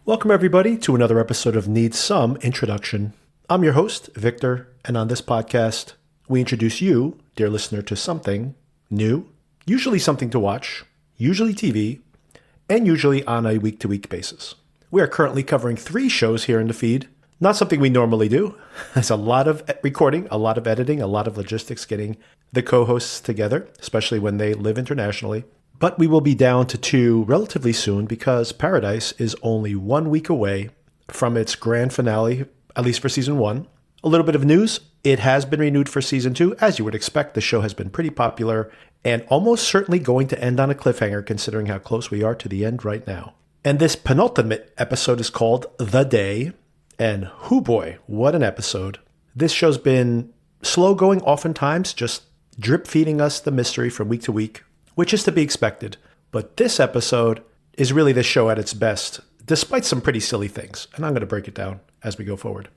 Welcome, everybody, to another episode of Need Some Introduction. I'm your host, Victor, and on this podcast, we introduce you, dear listener, to something new, usually something to watch, usually TV, and usually on a week-to-week basis. We are currently covering 3 shows here in the feed. Not something we normally do. There's a lot of recording, a lot of editing, a lot of logistics getting the co-hosts together, especially when they live internationally. But we will be down to 2 relatively soon because Paradise is only 1 week away from its grand finale, at least for season 1. A little bit of news. It has been renewed for season 2. As you would expect, the show has been pretty popular and almost certainly going to end on a cliffhanger considering how close we are to the end right now. And this penultimate episode is called The Day. And hoo boy, what an episode. This show's been slow going oftentimes, just drip feeding us the mystery from week to week, which is to be expected. But this episode is really the show at its best, despite some pretty silly things. And I'm going to break it down as we go forward.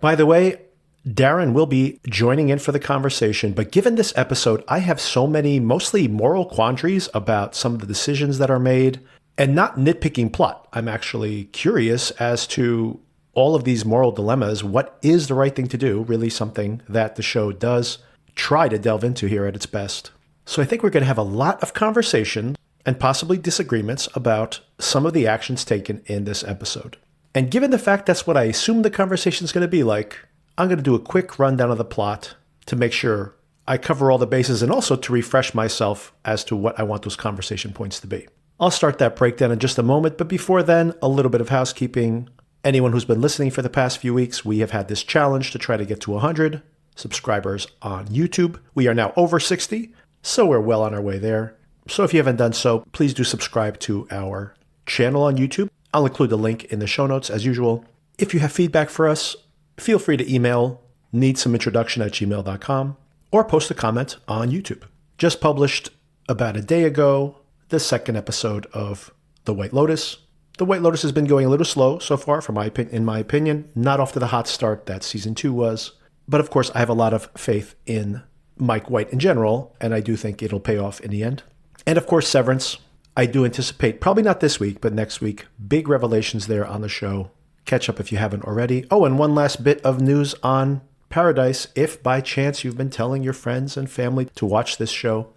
By the way, Darren will be joining in for the conversation. But given this episode, I have so many mostly moral quandaries about some of the decisions that are made and not nitpicking plot. I'm actually curious as to all of these moral dilemmas. What is the right thing to do? Really something that the show does try to delve into here at its best. So I think we're going to have a lot of conversation and possibly disagreements about some of the actions taken in this episode. And given the fact that's what I assume the conversation is going to be like, I'm going to do a quick rundown of the plot to make sure I cover all the bases and also to refresh myself as to what I want those conversation points to be. I'll start that breakdown in just a moment, but before then, a little bit of housekeeping. Anyone who's been listening for the past few weeks, we have had this challenge to try to get to 100 subscribers on YouTube. We are now over 60, so we're well on our way there. So if you haven't done so, please do subscribe to our channel on YouTube. I'll include the link in the show notes as usual. If you have feedback for us, feel free to email needssomeintroduction@gmail.com or post a comment on YouTube. Just published about a day ago, the second episode of The White Lotus. The White Lotus has been going a little slow so far, in my opinion. Not off to the hot start that season 2 was. But of course, I have a lot of faith in Mike White in general, and I do think it'll pay off in the end. And of course, Severance. I do anticipate, probably not this week, but next week, big revelations there on the show. Catch up if you haven't already. Oh, and one last bit of news on Paradise. If by chance you've been telling your friends and family to watch this show,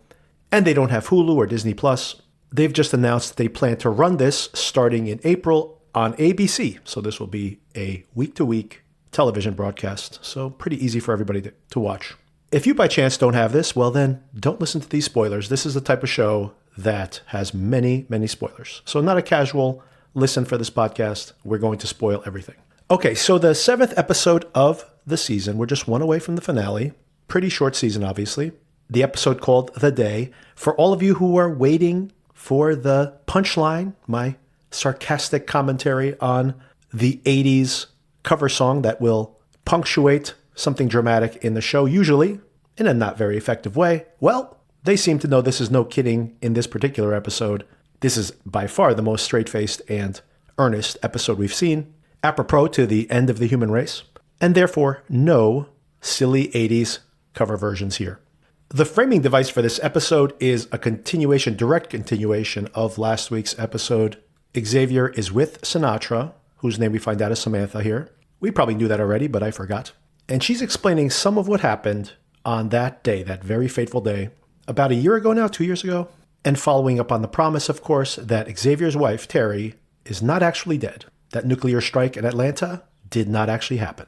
and they don't have Hulu or Disney Plus, they've just announced that they plan to run this starting in April on ABC. So this will be a week-to-week television broadcast. So pretty easy for everybody to watch. If you by chance don't have this, well then, don't listen to these spoilers. This is the type of show that has many, many spoilers. So not a casual listen for this podcast. We're going to spoil everything. Okay, so the 7th episode of the season. We're just one away from the finale. Pretty short season, obviously. The episode called The Day. For all of you who are waiting for the punchline, my sarcastic commentary on the 80s cover song that will punctuate something dramatic in the show, usually in a not very effective way. Well, they seem to know this is no kidding in this particular episode. This is by far the most straight-faced and earnest episode we've seen, apropos to the end of the human race, and therefore no silly 80s cover versions here. The framing device for this episode is a direct continuation of last week's episode. Xavier is with Sinatra, whose name we find out is Samantha here. We probably knew that already, but I forgot. And she's explaining some of what happened on that day, that very fateful day, about a year ago now, 2 years ago, and following up on the promise, of course, that Xavier's wife, Terry, is not actually dead. That nuclear strike in Atlanta did not actually happen.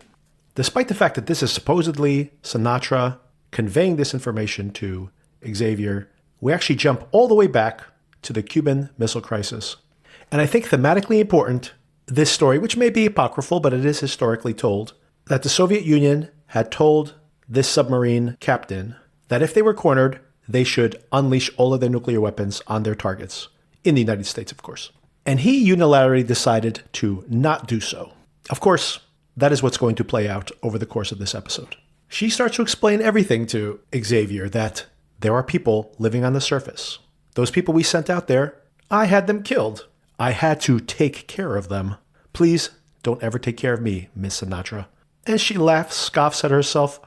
Despite the fact that this is supposedly Sinatra conveying this information to Xavier, we actually jump all the way back to the Cuban Missile Crisis. And I think thematically important, this story, which may be apocryphal, but it is historically told, that the Soviet Union had told this submarine captain that if they were cornered, they should unleash all of their nuclear weapons on their targets, in the United States, of course. And he unilaterally decided to not do so. Of course, that is what's going to play out over the course of this episode. She starts to explain everything to Xavier, that there are people living on the surface. Those people we sent out there, I had them killed. I had to take care of them. Please don't ever take care of me, Miss Sinatra. And she laughs, scoffs at herself.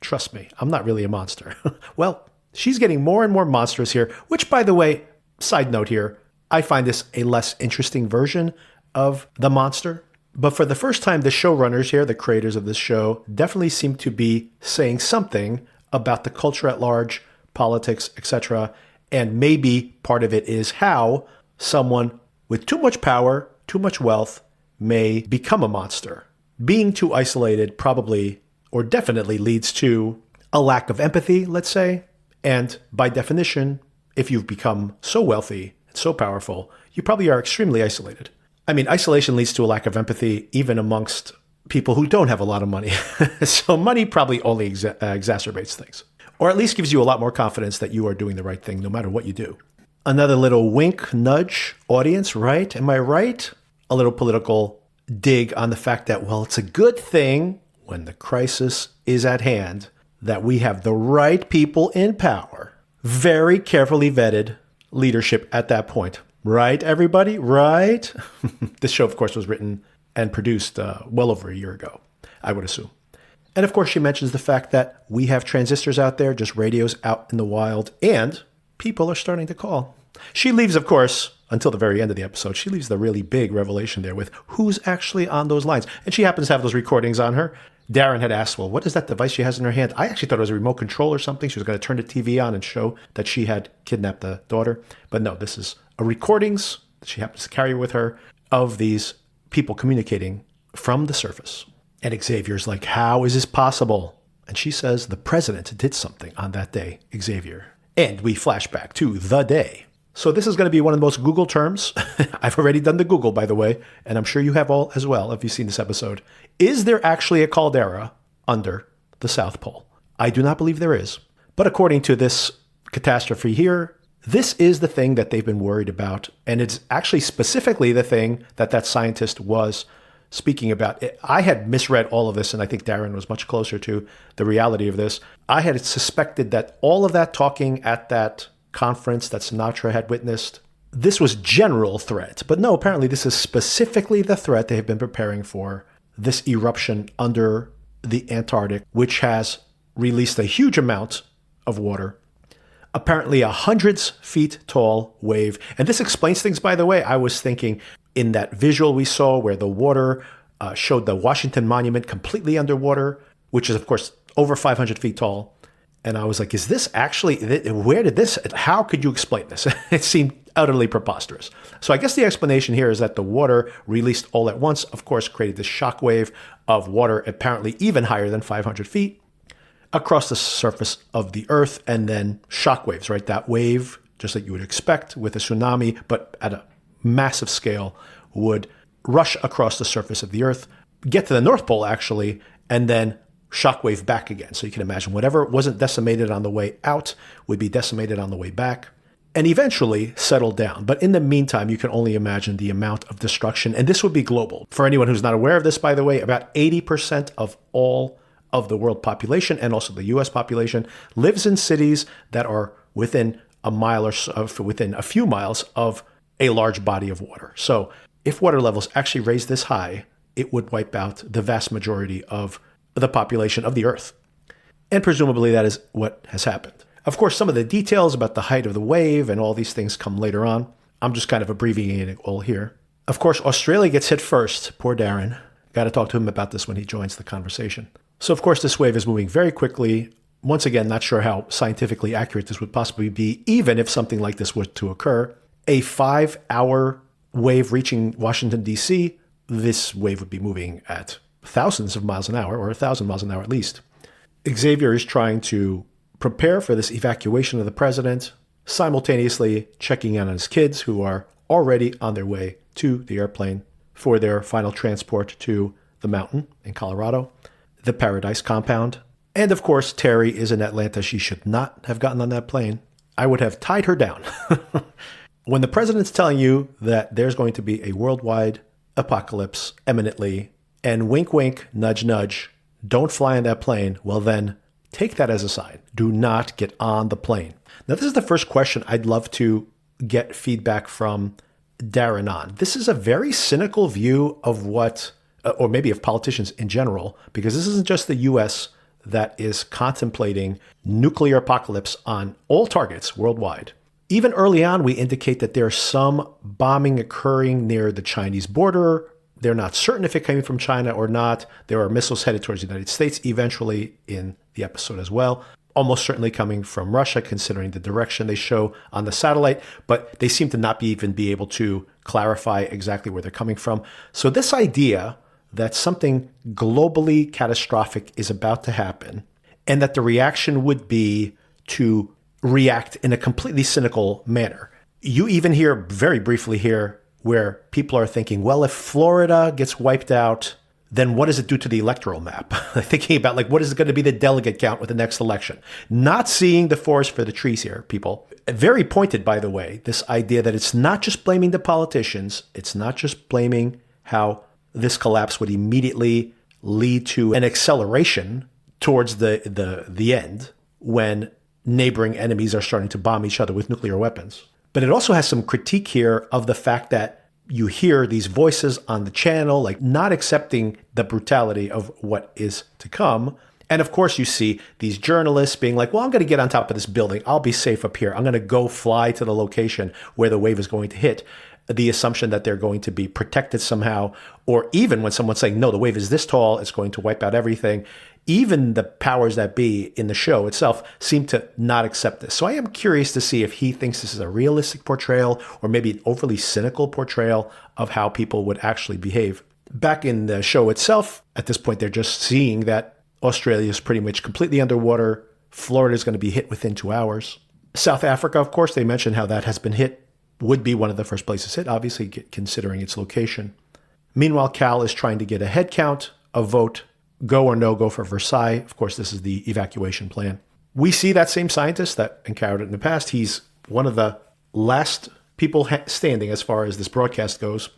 Trust me, I'm not really a monster. Well, she's getting more and more monstrous here, which, by the way, side note here, I find this a less interesting version of the monster. But for the first time, the showrunners here, the creators of this show, definitely seem to be saying something about the culture at large, politics, etc. And maybe part of it is how someone with too much power, too much wealth, may become a monster. Being too isolated probably or definitely leads to a lack of empathy, let's say. And by definition, if you've become so wealthy and so powerful, you probably are extremely isolated. I mean, isolation leads to a lack of empathy even amongst people who don't have a lot of money. So money probably only exacerbates things, or at least gives you a lot more confidence that you are doing the right thing no matter what you do. Another little wink, nudge, audience, right? Am I right? A little political dig on the fact that, well, it's a good thing when the crisis is at hand that we have the right people in power. Very carefully vetted leadership at that point. Right, everybody? Right? This show, of course, was written and produced well over a year ago, I would assume. And of course, she mentions the fact that we have transistors out there, just radios out in the wild, and people are starting to call. She leaves, of course, until the very end of the episode, she leaves the really big revelation there with who's actually on those lines. And she happens to have those recordings on her. Darren had asked, well, what is that device she has in her hand? I actually thought it was a remote control or something. She was going to turn the TV on and show that she had kidnapped the daughter. But no, this is recordings that she happens to carry with her of these people communicating from the surface. And Xavier's like, how is this possible? And she says the president did something on that day, Xavier. And we flash back to the day. So this is going to be one of the most Google terms. I've already done the Google, by the way, and I'm sure you have all as well if you've seen this episode. Is there actually a caldera under the South Pole? I do not believe there is. But according to this catastrophe here, this is the thing that they've been worried about. And it's actually specifically the thing that that scientist was speaking about. I had misread all of this, and I think Darren was much closer to the reality of this. I had suspected that all of that talking at that conference that Sinatra had witnessed, this was general threat. But no, apparently this is specifically the threat they have been preparing for, this eruption under the Antarctic, which has released a huge amount of water. Apparently a hundreds feet tall wave. And this explains things, by the way. I was thinking in that visual we saw where the water showed the Washington Monument completely underwater, which is, of course, over 500 feet tall. And I was like, is this actually, where did this, how could you explain this? It seemed utterly preposterous. So I guess the explanation here is that the water released all at once, of course, created this shock wave of water apparently even higher than 500 feet across the surface of the Earth, and then shock waves, right? That wave, just like you would expect with a tsunami, but at a massive scale, would rush across the surface of the Earth, get to the North Pole, actually, and then shockwave back again. So you can imagine whatever wasn't decimated on the way out would be decimated on the way back and eventually settle down. But in the meantime, you can only imagine the amount of destruction. And this would be global. For anyone who's not aware of this, by the way, about 80% of all of the world population and also the US population lives in cities that are within a mile or so, within a few miles of a large body of water. So if water levels actually raise this high, it would wipe out the vast majority of the population of the Earth. And presumably that is what has happened. Of course, some of the details about the height of the wave and all these things come later on. I'm just kind of abbreviating it all here. Of course, Australia gets hit first. Poor Darren. Got to talk to him about this when he joins the conversation. So, of course, this wave is moving very quickly. Once again, not sure how scientifically accurate this would possibly be, even if something like this were to occur. A 5-hour wave reaching Washington, D.C., this wave would be moving at thousands of miles an hour, or 1,000 miles an hour at least. Xavier is trying to prepare for this evacuation of the president, simultaneously checking in on his kids who are already on their way to the airplane for their final transport to the mountain in Colorado, the Paradise compound. And of course, Terry is in Atlanta. She should not have gotten on that plane. I would have tied her down. When the president's telling you that there's going to be a worldwide apocalypse imminently, and wink, wink, nudge, nudge, don't fly in that plane, well then, take that as a sign. Do not get on the plane. Now, this is the first question I'd love to get feedback from Darren on. This is a very cynical view of what, or maybe of politicians in general, because this isn't just the U.S. that is contemplating nuclear apocalypse on all targets worldwide. Even early on, we indicate that there's some bombing occurring near the Chinese border. They're not certain if it came from China or not. There are missiles headed towards the United States eventually in the episode as well. Almost certainly coming from Russia, considering the direction they show on the satellite, but they seem to not even be able to clarify exactly where they're coming from. So this idea that something globally catastrophic is about to happen and that the reaction would be to react in a completely cynical manner. You even hear very briefly here where people are thinking, well, if Florida gets wiped out, then what does it do to the electoral map? Thinking about like, what is going to be the delegate count with the next election? Not seeing the forest for the trees here, people. Very pointed, by the way, this idea that it's not just blaming the politicians. It's not just blaming how this collapse would immediately lead to an acceleration towards the end when neighboring enemies are starting to bomb each other with nuclear weapons. But it also has some critique here of the fact that you hear these voices on the channel, like not accepting the brutality of what is to come. And of course, you see these journalists being like, well, I'm going to get on top of this building. I'll be safe up here. I'm going to go fly to the location where the wave is going to hit. The assumption that they're going to be protected somehow, or even when someone's saying, no, the wave is this tall, it's going to wipe out everything. Even the powers that be in the show itself seem to not accept this. So I am curious to see if he thinks this is a realistic portrayal or maybe an overly cynical portrayal of how people would actually behave. Back in the show itself, at this point, they're just seeing that Australia is pretty much completely underwater. Florida is going to be hit within 2 hours. South Africa, of course, they mentioned how that has been hit, would be one of the first places hit, obviously, considering its location. Meanwhile, Cal is trying to get a head count, a vote, go or no go for Versailles. Of course, this is the evacuation plan. We see that same scientist that encountered it in the past. He's one of the last people standing as far as this broadcast goes.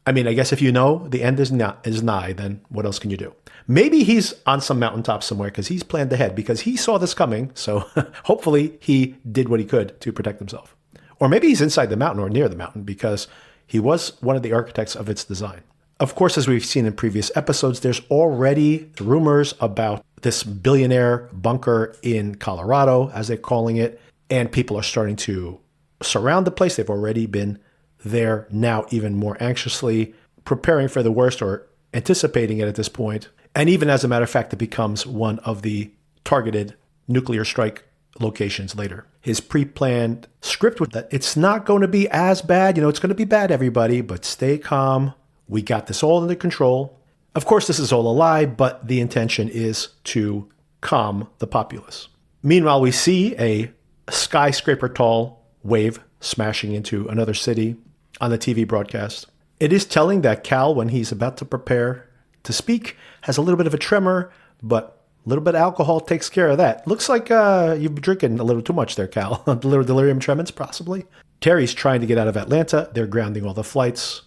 I mean, I guess if you know the end is nigh, then what else can you do? Maybe he's on some mountaintop somewhere because he's planned ahead because he saw this coming. So hopefully he did what he could to protect himself. Or maybe he's inside the mountain or near the mountain because he was one of the architects of its design. Of course, as we've seen in previous episodes, there's already rumors about this billionaire bunker in Colorado, as they're calling it, and people are starting to surround the place. They've already been there now even more anxiously, preparing for the worst or anticipating it at this point. And even as a matter of fact, it becomes one of the targeted nuclear strike locations later. His pre-planned script was that it's not going to be as bad. It's going to be bad, everybody, but stay calm. We got this all under control. Of course, this is all a lie, but the intention is to calm the populace. Meanwhile, we see a skyscraper-tall wave smashing into another city on the TV broadcast. It is telling that Cal, when he's about to prepare to speak, has a little bit of a tremor, but a little bit of alcohol takes care of that. Looks like you've been drinking a little too much there, Cal. A little delirium tremens, possibly. Terry's trying to get out of Atlanta. They're grounding all the flights.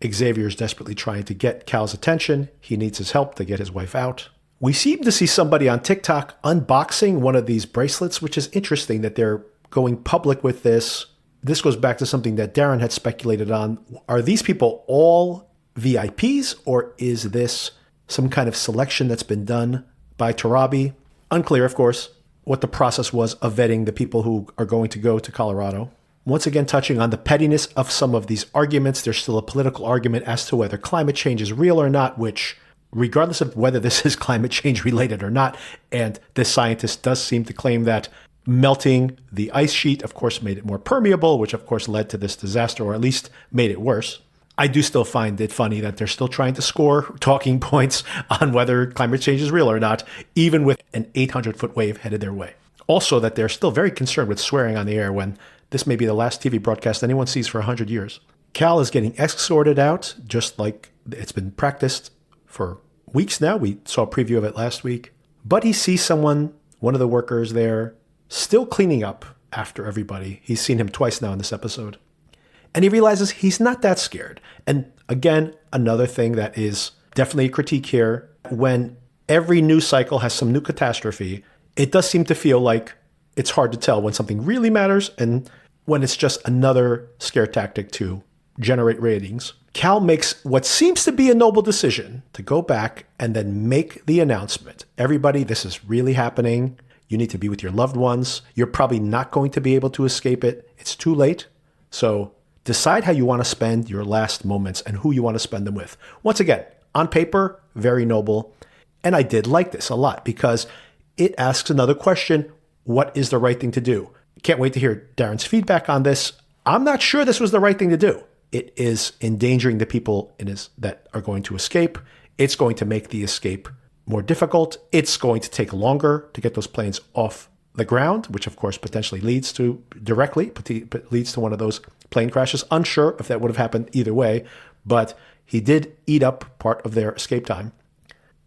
Xavier's desperately trying to get Cal's attention. He needs his help to get his wife out. We seem to see somebody on TikTok unboxing one of these bracelets, which is interesting that they're going public with this. This goes back to something that Darren had speculated on. Are these people all VIPs, or is this some kind of selection that's been done by Tarabi? Unclear, of course, what the process was of vetting the people who are going to go to Colorado. Once again, touching on the pettiness of some of these arguments, there's still a political argument as to whether climate change is real or not, which, regardless of whether this is climate change related or not, and this scientist does seem to claim that melting the ice sheet, of course, made it more permeable, which, of course, led to this disaster, or at least made it worse. I do still find it funny that they're still trying to score talking points on whether climate change is real or not, even with an 800-foot wave headed their way. Also, that they're still very concerned with swearing on the air when this may be the last TV broadcast anyone sees for 100 years. Cal is getting escorted out, just like it's been practiced for weeks now. We saw a preview of it last week. But he sees one of the workers there, still cleaning up after everybody. He's seen him twice now in this episode. And he realizes he's not that scared. And again, another thing that is definitely a critique here. When every news cycle has some new catastrophe, it does seem to feel like it's hard to tell when something really matters and when it's just another scare tactic to generate ratings. Cal makes what seems to be a noble decision to go back and then make the announcement. Everybody, this is really happening. You need to be with your loved ones. You're probably not going to be able to escape it. It's too late. So decide how you want to spend your last moments and who you want to spend them with. Once again, on paper, very noble. And I did like this a lot because it asks another question. What is the right thing to do? Can't wait to hear Darren's feedback on this. I'm not sure this was the right thing to do. It is endangering the people that are going to escape. It's going to make the escape more difficult. It's going to take longer to get those planes off the ground, which of course potentially leads to one of those plane crashes. Unsure if that would have happened either way, but he did eat up part of their escape time.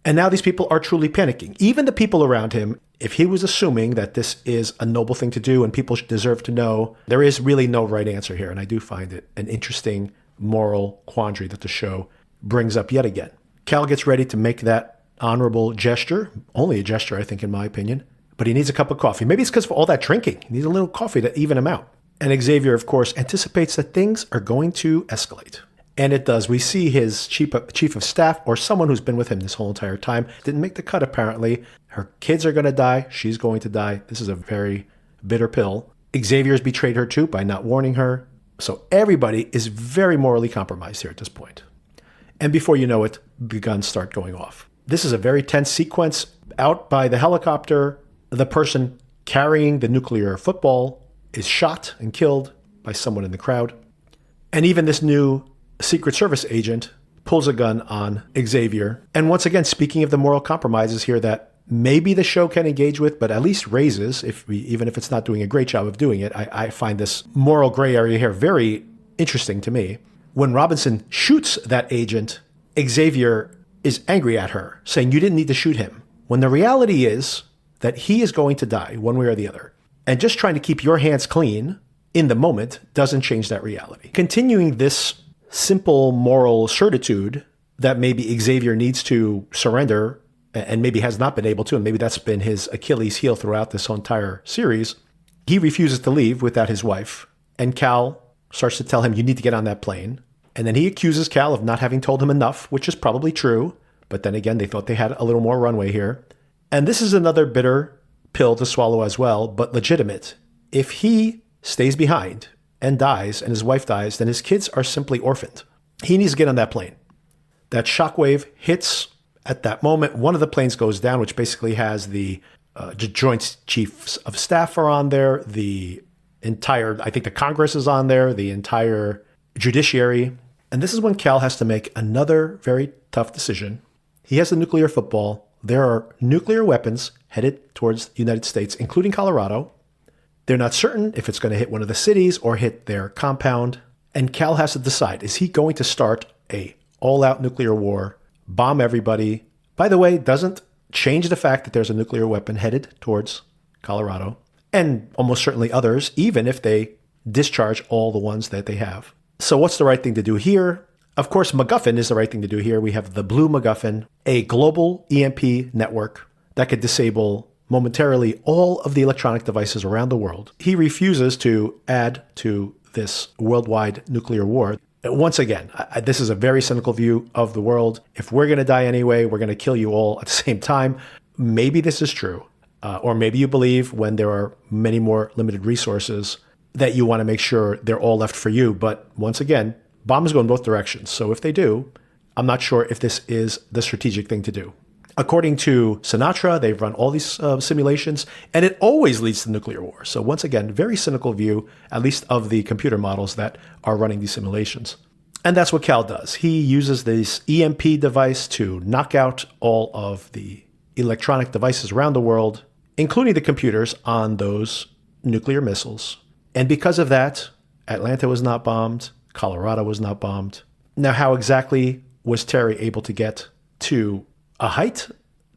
And now these people are truly panicking. Even the people around him, if he was assuming that this is a noble thing to do and people deserve to know, there is really no right answer here. And I do find it an interesting moral quandary that the show brings up yet again. Cal gets ready to make that honorable gesture, only a gesture, I think, in my opinion, but he needs a cup of coffee. Maybe it's because of all that drinking. He needs a little coffee to even him out. And Xavier, of course, anticipates that things are going to escalate. And it does. We see his chief of staff, or someone who's been with him this whole entire time, didn't make the cut, apparently. Her kids are going to die. She's going to die. This is a very bitter pill. Xavier's betrayed her too by not warning her. So everybody is very morally compromised here at this point. And before you know it, the guns start going off. This is a very tense sequence. Out by the helicopter, the person carrying the nuclear football is shot and killed by someone in the crowd. And even this new Secret Service agent pulls a gun on Xavier. And once again, speaking of the moral compromises here that maybe the show can engage with, but at least raises, even if it's not doing a great job of doing it, I find this moral gray area here very interesting to me. When Robinson shoots that agent, Xavier is angry at her, saying, you didn't need to shoot him. When the reality is that he is going to die one way or the other. And just trying to keep your hands clean in the moment doesn't change that reality. Continuing this simple moral certitude that maybe Xavier needs to surrender and maybe has not been able to, and maybe that's been his Achilles heel throughout this entire series, he refuses to leave without his wife. And Cal starts to tell him, you need to get on that plane. And then he accuses Cal of not having told him enough, which is probably true. But then again, they thought they had a little more runway here. And this is another bitter pill to swallow as well, but legitimate. If he stays behind and dies, and his wife dies, then his kids are simply orphaned. He needs to get on that plane. That shockwave hits at that moment. One of the planes goes down, which basically has the Joint Chiefs of Staff are on there, the entire, I think the Congress is on there, the entire judiciary. And this is when Cal has to make another very tough decision. He has the nuclear football. There are nuclear weapons headed towards the United States, including Colorado. They're not certain if it's going to hit one of the cities or hit their compound. And Cal has to decide, is he going to start a all-out nuclear war, bomb everybody? By the way, doesn't change the fact that there's a nuclear weapon headed towards Colorado, and almost certainly others, even if they discharge all the ones that they have. So what's the right thing to do here? Of course, MacGuffin is the right thing to do here. We have the Blue MacGuffin, a global EMP network that could disable momentarily all of the electronic devices around the world. He refuses to add to this worldwide nuclear war. Once again, this is a very cynical view of the world. If we're going to die anyway, we're going to kill you all at the same time. Maybe this is true. Or maybe you believe when there are many more limited resources that you want to make sure they're all left for you. But once again, bombs go in both directions. So if they do, I'm not sure if this is the strategic thing to do. According to Sinatra, they've run all these simulations, and it always leads to nuclear war. So once again, very cynical view, at least of the computer models that are running these simulations. And that's what Cal does. He uses this EMP device to knock out all of the electronic devices around the world, including the computers on those nuclear missiles. And because of that, Atlanta was not bombed, Colorado was not bombed. Now, how exactly was Terry able to get to a height,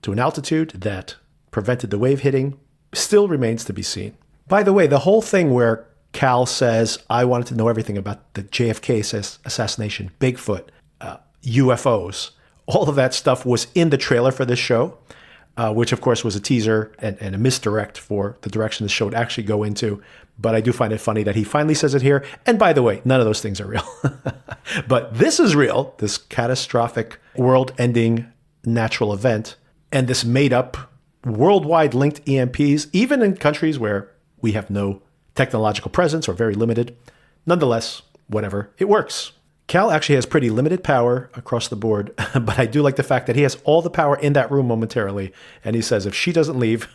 to an altitude that prevented the wave hitting, still remains to be seen. By the way, the whole thing where Cal says, I wanted to know everything about the JFK assassination, Bigfoot, UFOs, all of that stuff was in the trailer for this show, which of course was a teaser and a misdirect for the direction the show would actually go into. But I do find it funny that he finally says it here. And by the way, none of those things are real. But this is real, this catastrophic world-ending natural event, and this made-up worldwide linked EMPs, even in countries where we have no technological presence or very limited. Nonetheless, whatever, it works. Cal actually has pretty limited power across the board, but I do like the fact that he has all the power in that room momentarily, and he says if she doesn't leave,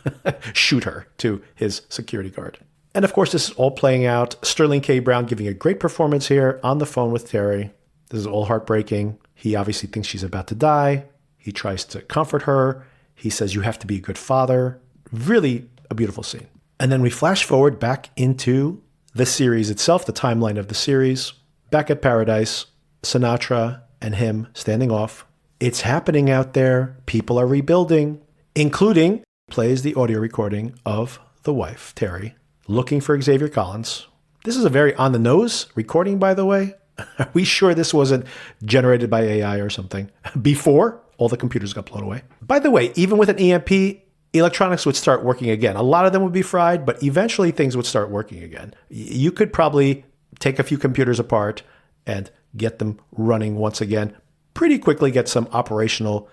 shoot her, to his security guard. And of course, this is all playing out. Sterling K. Brown giving a great performance here on the phone with Terry. This is all heartbreaking. He obviously thinks she's about to die. He tries to comfort her. He says, you have to be a good father. Really a beautiful scene. And then we flash forward back into the series itself, the timeline of the series. Back at Paradise, Sinatra and him standing off. It's happening out there. People are rebuilding, including plays the audio recording of the wife, Terry, looking for Xavier Collins. This is a very on-the-nose recording, by the way. Are we sure this wasn't generated by AI or something before all the computers got blown away? By the way, even with an EMP, electronics would start working again. A lot of them would be fried, but eventually things would start working again. You could probably take a few computers apart and get them running once again pretty quickly, get some operational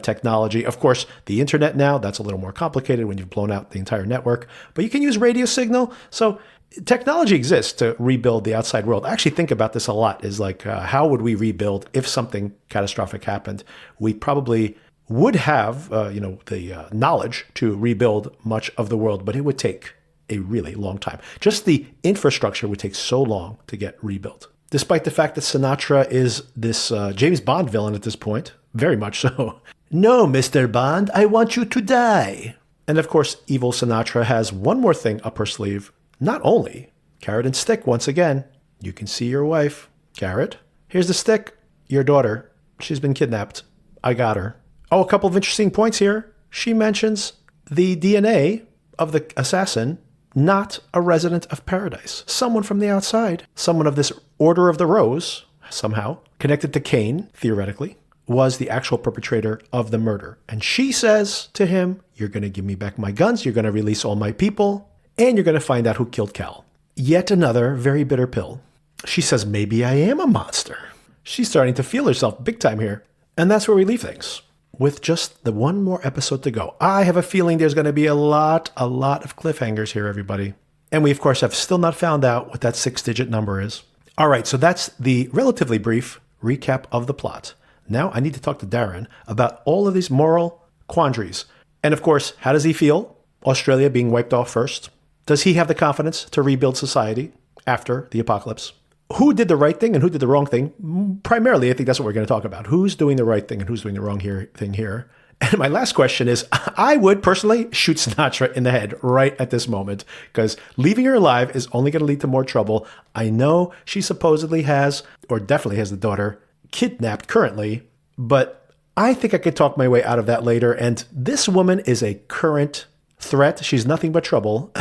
technology. Of course, the internet now, that's a little more complicated when you've blown out the entire network, but you can use radio signal. So technology exists to rebuild the outside world. I actually think about this a lot, is like, how would we rebuild if something catastrophic happened? We probably would have, the knowledge to rebuild much of the world, but it would take a really long time. Just the infrastructure would take so long to get rebuilt. Despite the fact that Sinatra is this James Bond villain at this point, very much so. No, Mr. Bond, I want you to die. And of course, evil Sinatra has one more thing up her sleeve. Not only carrot and stick once again. You can see your wife. Carrot, here's the stick. Your daughter, she's been kidnapped. I got her. Oh, a couple of interesting points here. She mentions the DNA of the assassin, not a resident of Paradise. Someone from the outside, someone of this Order of the Rose, somehow connected to Cain, theoretically, was the actual perpetrator of the murder. And she says to him, you're going to give me back my guns, you're going to release all my people, and you're going to find out who killed Cal. Yet another very bitter pill. She says, maybe I am a monster. She's starting to feel herself big time here. And that's where we leave things, with just the one more episode to go. I have a feeling there's going to be a lot of cliffhangers here, everybody. And we, of course, have still not found out what that 6-digit number is. All right, so that's the relatively brief recap of the plot. Now I need to talk to Darren about all of these moral quandaries. And of course, how does he feel? Australia being wiped off first. Does he have the confidence to rebuild society after the apocalypse? Who did the right thing and who did the wrong thing? Primarily, I think that's what we're going to talk about. Who's doing the right thing and who's doing the wrong thing here? And my last question is, I would personally shoot Sinatra in the head right at this moment, because leaving her alive is only going to lead to more trouble. I know she supposedly has, or definitely has, the daughter kidnapped currently, but I think I could talk my way out of that later. And this woman is a current threat. She's nothing but trouble.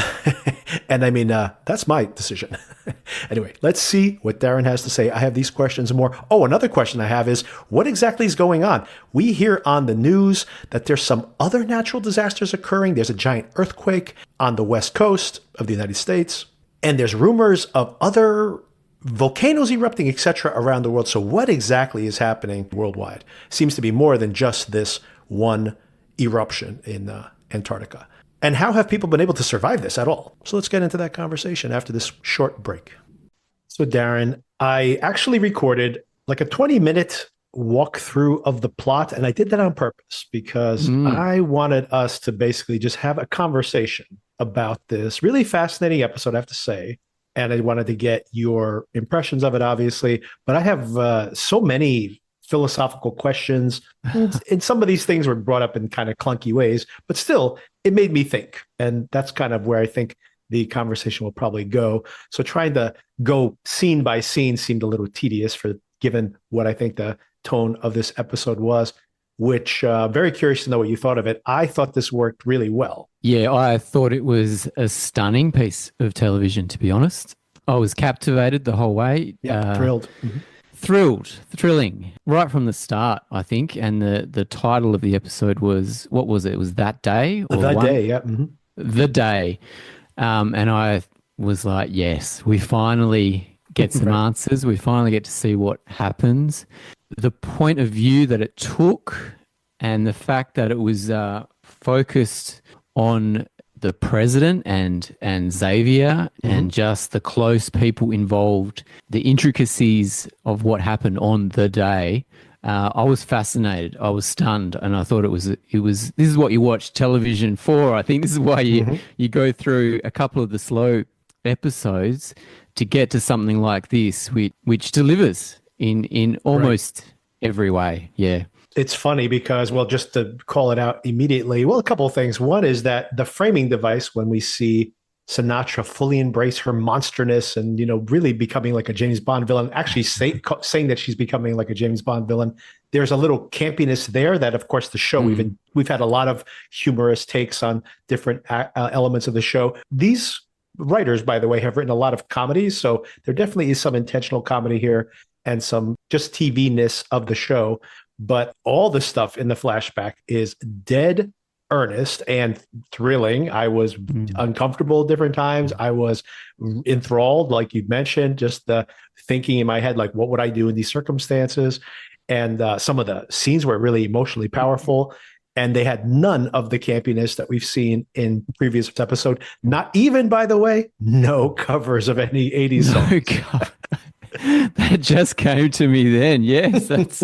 And I mean, that's my decision. Anyway, let's see what Darren has to say. I have these questions and more. Oh, another question I have is, what exactly is going on? We hear on the news that there's some other natural disasters occurring. There's a giant earthquake on the west coast of the United States. And there's rumors of other volcanoes erupting, etc., around the world. So what exactly is happening worldwide? Seems to be more than just this one eruption in Antarctica. And how have people been able to survive this at all? So let's get into that conversation after this short break. So Darren, I actually recorded like a 20-minute walkthrough of the plot, and I did that on purpose because I wanted us to basically just have a conversation about this really fascinating episode, I have to say. And I wanted to get your impressions of it, obviously. But I have so many philosophical questions. And some of these things were brought up in kind of clunky ways, but still, it made me think. And that's kind of where I think the conversation will probably go. So trying to go scene by scene seemed a little tedious given what I think the tone of this episode was, which very curious to know what you thought of it. I thought this worked really well. Yeah, I thought it was a stunning piece of television, to be honest. I was captivated the whole way. Yeah, thrilled. Mm-hmm. Thrilling, right from the start, I think. And the title of the episode was, what was it? It was That Day? Or The Day, yeah. Mm-hmm. The Day. And I was like, yes, we finally get some answers. We finally get to see what happens. The point of view that it took and the fact that it was focused on the president and Xavier and just the close people involved, the intricacies of what happened on the day. I was fascinated. I was stunned, and I thought it was. This is what you watch television for. I think this is why you go through a couple of the slow episodes to get to something like this, which delivers in almost every way. Yeah. It's funny because, well, just to call it out immediately, well, a couple of things. One is that the framing device, when we see Sinatra fully embrace her monsterness and, really becoming like a James Bond villain, actually saying that she's becoming like a James Bond villain, there's a little campiness there that, of course, the show, we've had a lot of humorous takes on different elements of the show. These writers, by the way, have written a lot of comedies, so there definitely is some intentional comedy here and some just TV-ness of the show. But all the stuff in the flashback is dead earnest and thrilling. I was uncomfortable at different times. I was enthralled, like you mentioned, just the thinking in my head, like, what would I do in these circumstances? And some of the scenes were really emotionally powerful. And they had none of the campiness that we've seen in previous episode. Not even, by the way, no covers of any 80s songs. That just came to me then. Yes, that's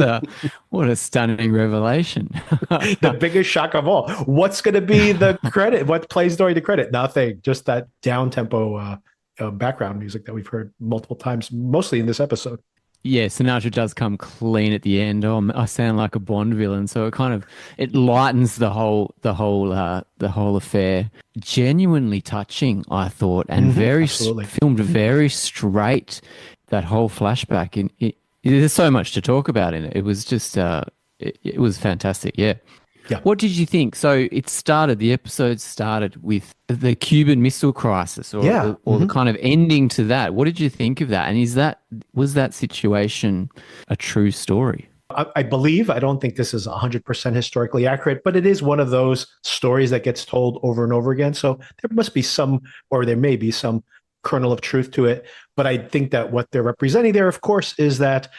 what a stunning revelation. The biggest shock of all. What's going to be the credit? What plays during the credit? Nothing. Just that down-tempo background music that we've heard multiple times, mostly in this episode. Yeah, Sinatra does come clean at the end. Oh, I sound like a Bond villain, so it lightens the whole affair. Genuinely touching, I thought, and filmed very straight. That whole flashback, there's so much to talk about in it. It was just, it was fantastic. Yeah. What did you think? So the episode started with the Cuban Missile Crisis, or the kind of ending to that. What did you think of that? And was that situation a true story? I believe, I don't think this is 100% historically accurate, but it is one of those stories that gets told over and over again. So there may be some kernel of truth to it. But I think that what they're representing there, of course, is that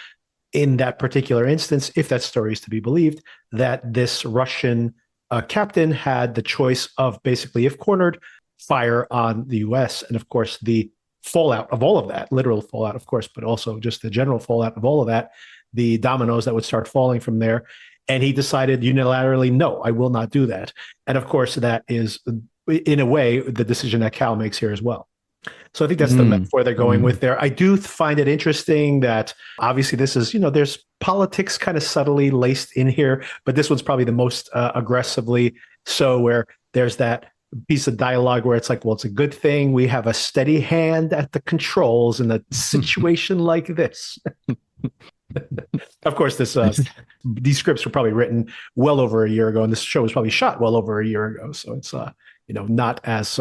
in that particular instance, if that story is to be believed, that this Russian captain had the choice of basically, if cornered, fire on the US. And of course, the fallout of all of that, literal fallout, of course, but also just the general fallout of all of that, the dominoes that would start falling from there. And he decided unilaterally, no, I will not do that. And of course, that is, in a way, the decision that Cal makes here as well. So I think that's the metaphor they're going with there. I do find it interesting that obviously this is, there's politics kind of subtly laced in here, but this one's probably the most aggressively so, where there's that piece of dialogue where it's like, well, it's a good thing we have a steady hand at the controls in a situation like this. Of course, these scripts were probably written well over a year ago, and this show was probably shot well over a year ago. So it's, not as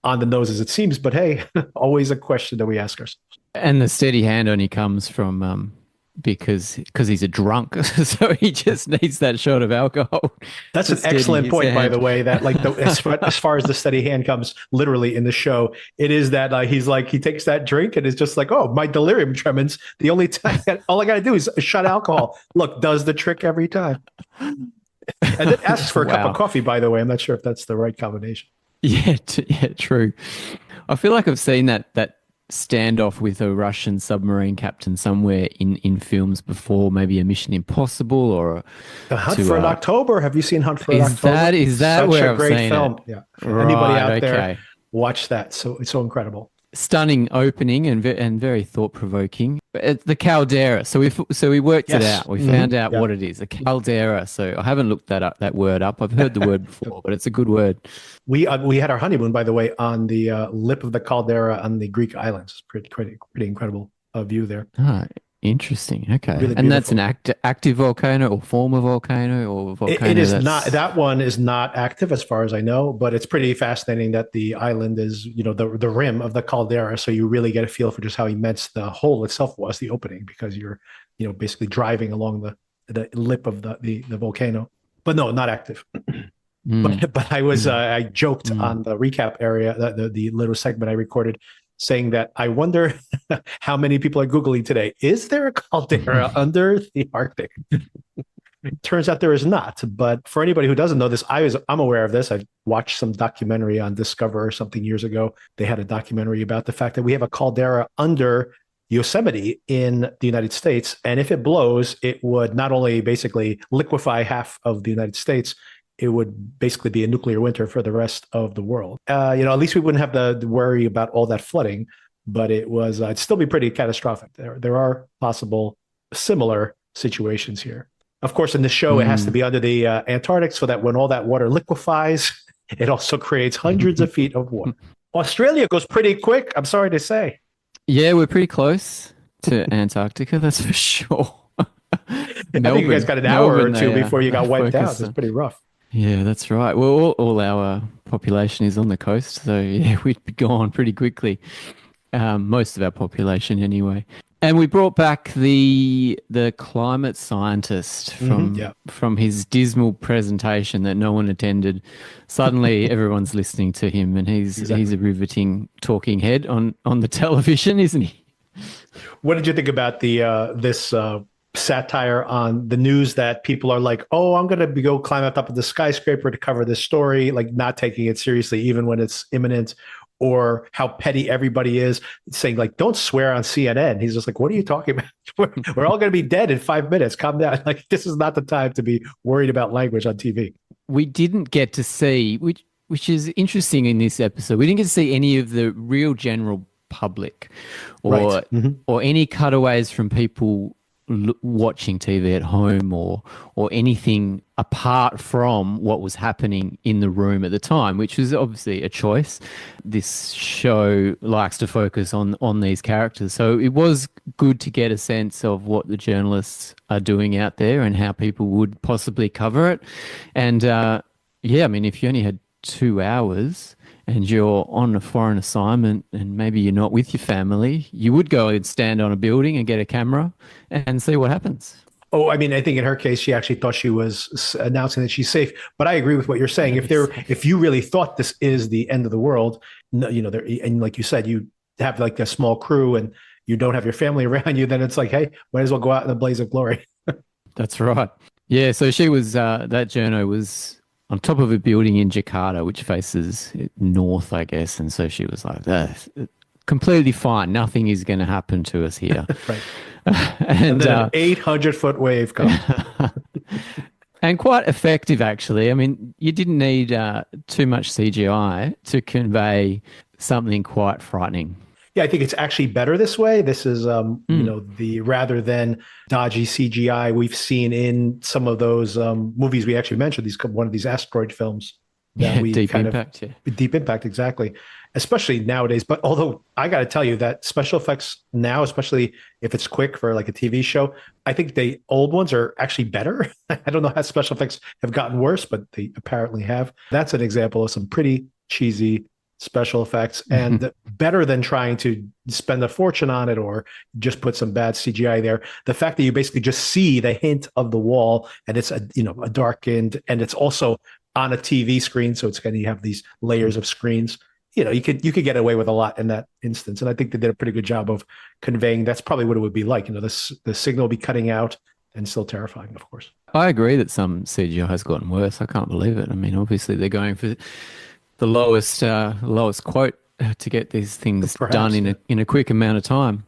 on the nose as it seems, but hey, always a question that we ask ourselves. And the steady hand only comes from because he's a drunk, so he just needs that shot of alcohol. That's an excellent point, by the way. That as far as the steady hand comes, literally in the show, it is that he takes that drink and is just like, oh, my delirium tremens. The only time, all I got to do is a shot of alcohol. Look, does the trick every time. And then asks for a cup of coffee. By the way, I'm not sure if that's the right combination. Yeah, true. I feel like I've seen that standoff with a Russian submarine captain somewhere in films before, maybe a Mission Impossible or The Hunt for an October. Have you seen Hunt for an October? Is that Such where a I've great seen film? it? Yeah. Anybody out there, watch that. So it's so incredible. Stunning opening and very thought-provoking. The caldera. So we worked it out. We found out what it is. A caldera. So I haven't looked that word up. I've heard the word before, but it's a good word. We had our honeymoon, by the way, on the lip of the caldera on the Greek islands. It's pretty incredible view there. Ah, interesting. Okay. Really and that's an active volcano or former volcano or volcano? It is not. That one is not active as far as I know, but it's pretty fascinating that the island is, the rim of the caldera. So you really get a feel for just how immense the hole itself was, the opening, because you're, basically driving along the lip of the volcano. But no, not active. But I was I joked on the recap area, the little segment I recorded, saying that I wonder how many people are Googling today. Is there a caldera under the Arctic? Turns out there is not. But for anybody who doesn't know this, I'm aware of this. I watched some documentary on Discover or something years ago. They had a documentary about the fact that we have a caldera under Yosemite in the United States. And if it blows, it would not only basically liquefy half of the United States, it would basically be a nuclear winter for the rest of the world. At least we wouldn't have to worry about all that flooding, but it'd still be pretty catastrophic. There are possible similar situations here. Of course, in the show, it has to be under the Antarctic so that when all that water liquefies, it also creates hundreds of feet of water. Australia goes pretty quick, I'm sorry to say. Yeah, we're pretty close to Antarctica, that's for sure. I think you guys got an hour or two before you got wiped out. It's pretty rough. Yeah, that's right. Well, all our population is on the coast, so yeah, we'd be gone pretty quickly. Most of our population, anyway. And we brought back the climate scientist from his dismal presentation that no one attended. Suddenly, everyone's listening to him, and he's a riveting talking head on the television, isn't he? What did you think about this satire on the news that people are like, oh, I'm going to go climb up top of the skyscraper to cover this story, like not taking it seriously, even when it's imminent, or how petty everybody is, saying like, don't swear on CNN. He's just like, what are you talking about? We're all going to be dead in 5 minutes. Calm down. Like, this is not the time to be worried about language on TV. We didn't get to see, which is interesting in this episode, we didn't get to see any of the real general public or any cutaways from people watching TV at home or anything apart from what was happening in the room at the time, which was obviously a choice. This show likes to focus on these characters. So it was good to get a sense of what the journalists are doing out there and how people would possibly cover it. And yeah, I mean, if you only had 2 hours and you're on a foreign assignment and maybe you're not with your family, you would go and stand on a building and get a camera and see what happens. Oh, I mean, I think in her case, she actually thought she was announcing that she's safe. But I agree with what you're saying. If you really thought this is the end of the world, and like you said, you have like a small crew and you don't have your family around you, then it's like, hey, might as well go out in a blaze of glory. That's right. Yeah. So she was, that journo was on top of a building in Jakarta, which faces north, I guess. And so she was like, completely fine. Nothing is going to happen to us here. Right. And then an 800-foot wave comes. And quite effective, actually. I mean, you didn't need too much CGI to convey something quite frightening. Yeah, I think it's actually better this way. This is, the rather than dodgy CGI we've seen in some of those movies we actually mentioned. One of these asteroid films that Deep Impact. Deep Impact, exactly. Especially nowadays. But although I got to tell you that special effects now, especially if it's quick for like a TV show, I think the old ones are actually better. I don't know how special effects have gotten worse, but they apparently have. That's an example of some pretty cheesy special effects and better than trying to spend a fortune on it or just put some bad CGI there. The fact that you basically just see the hint of the wall and it's a darkened, and it's also on a TV screen, so it's going to have these layers of screens. You could get away with a lot in that instance, and I think they did a pretty good job of conveying that's probably what it would be like. The signal will be cutting out and still terrifying, of course. I agree that some CGI has gotten worse. I can't believe it. I mean, obviously they're going for the lowest quote to get these things done in a quick amount of time.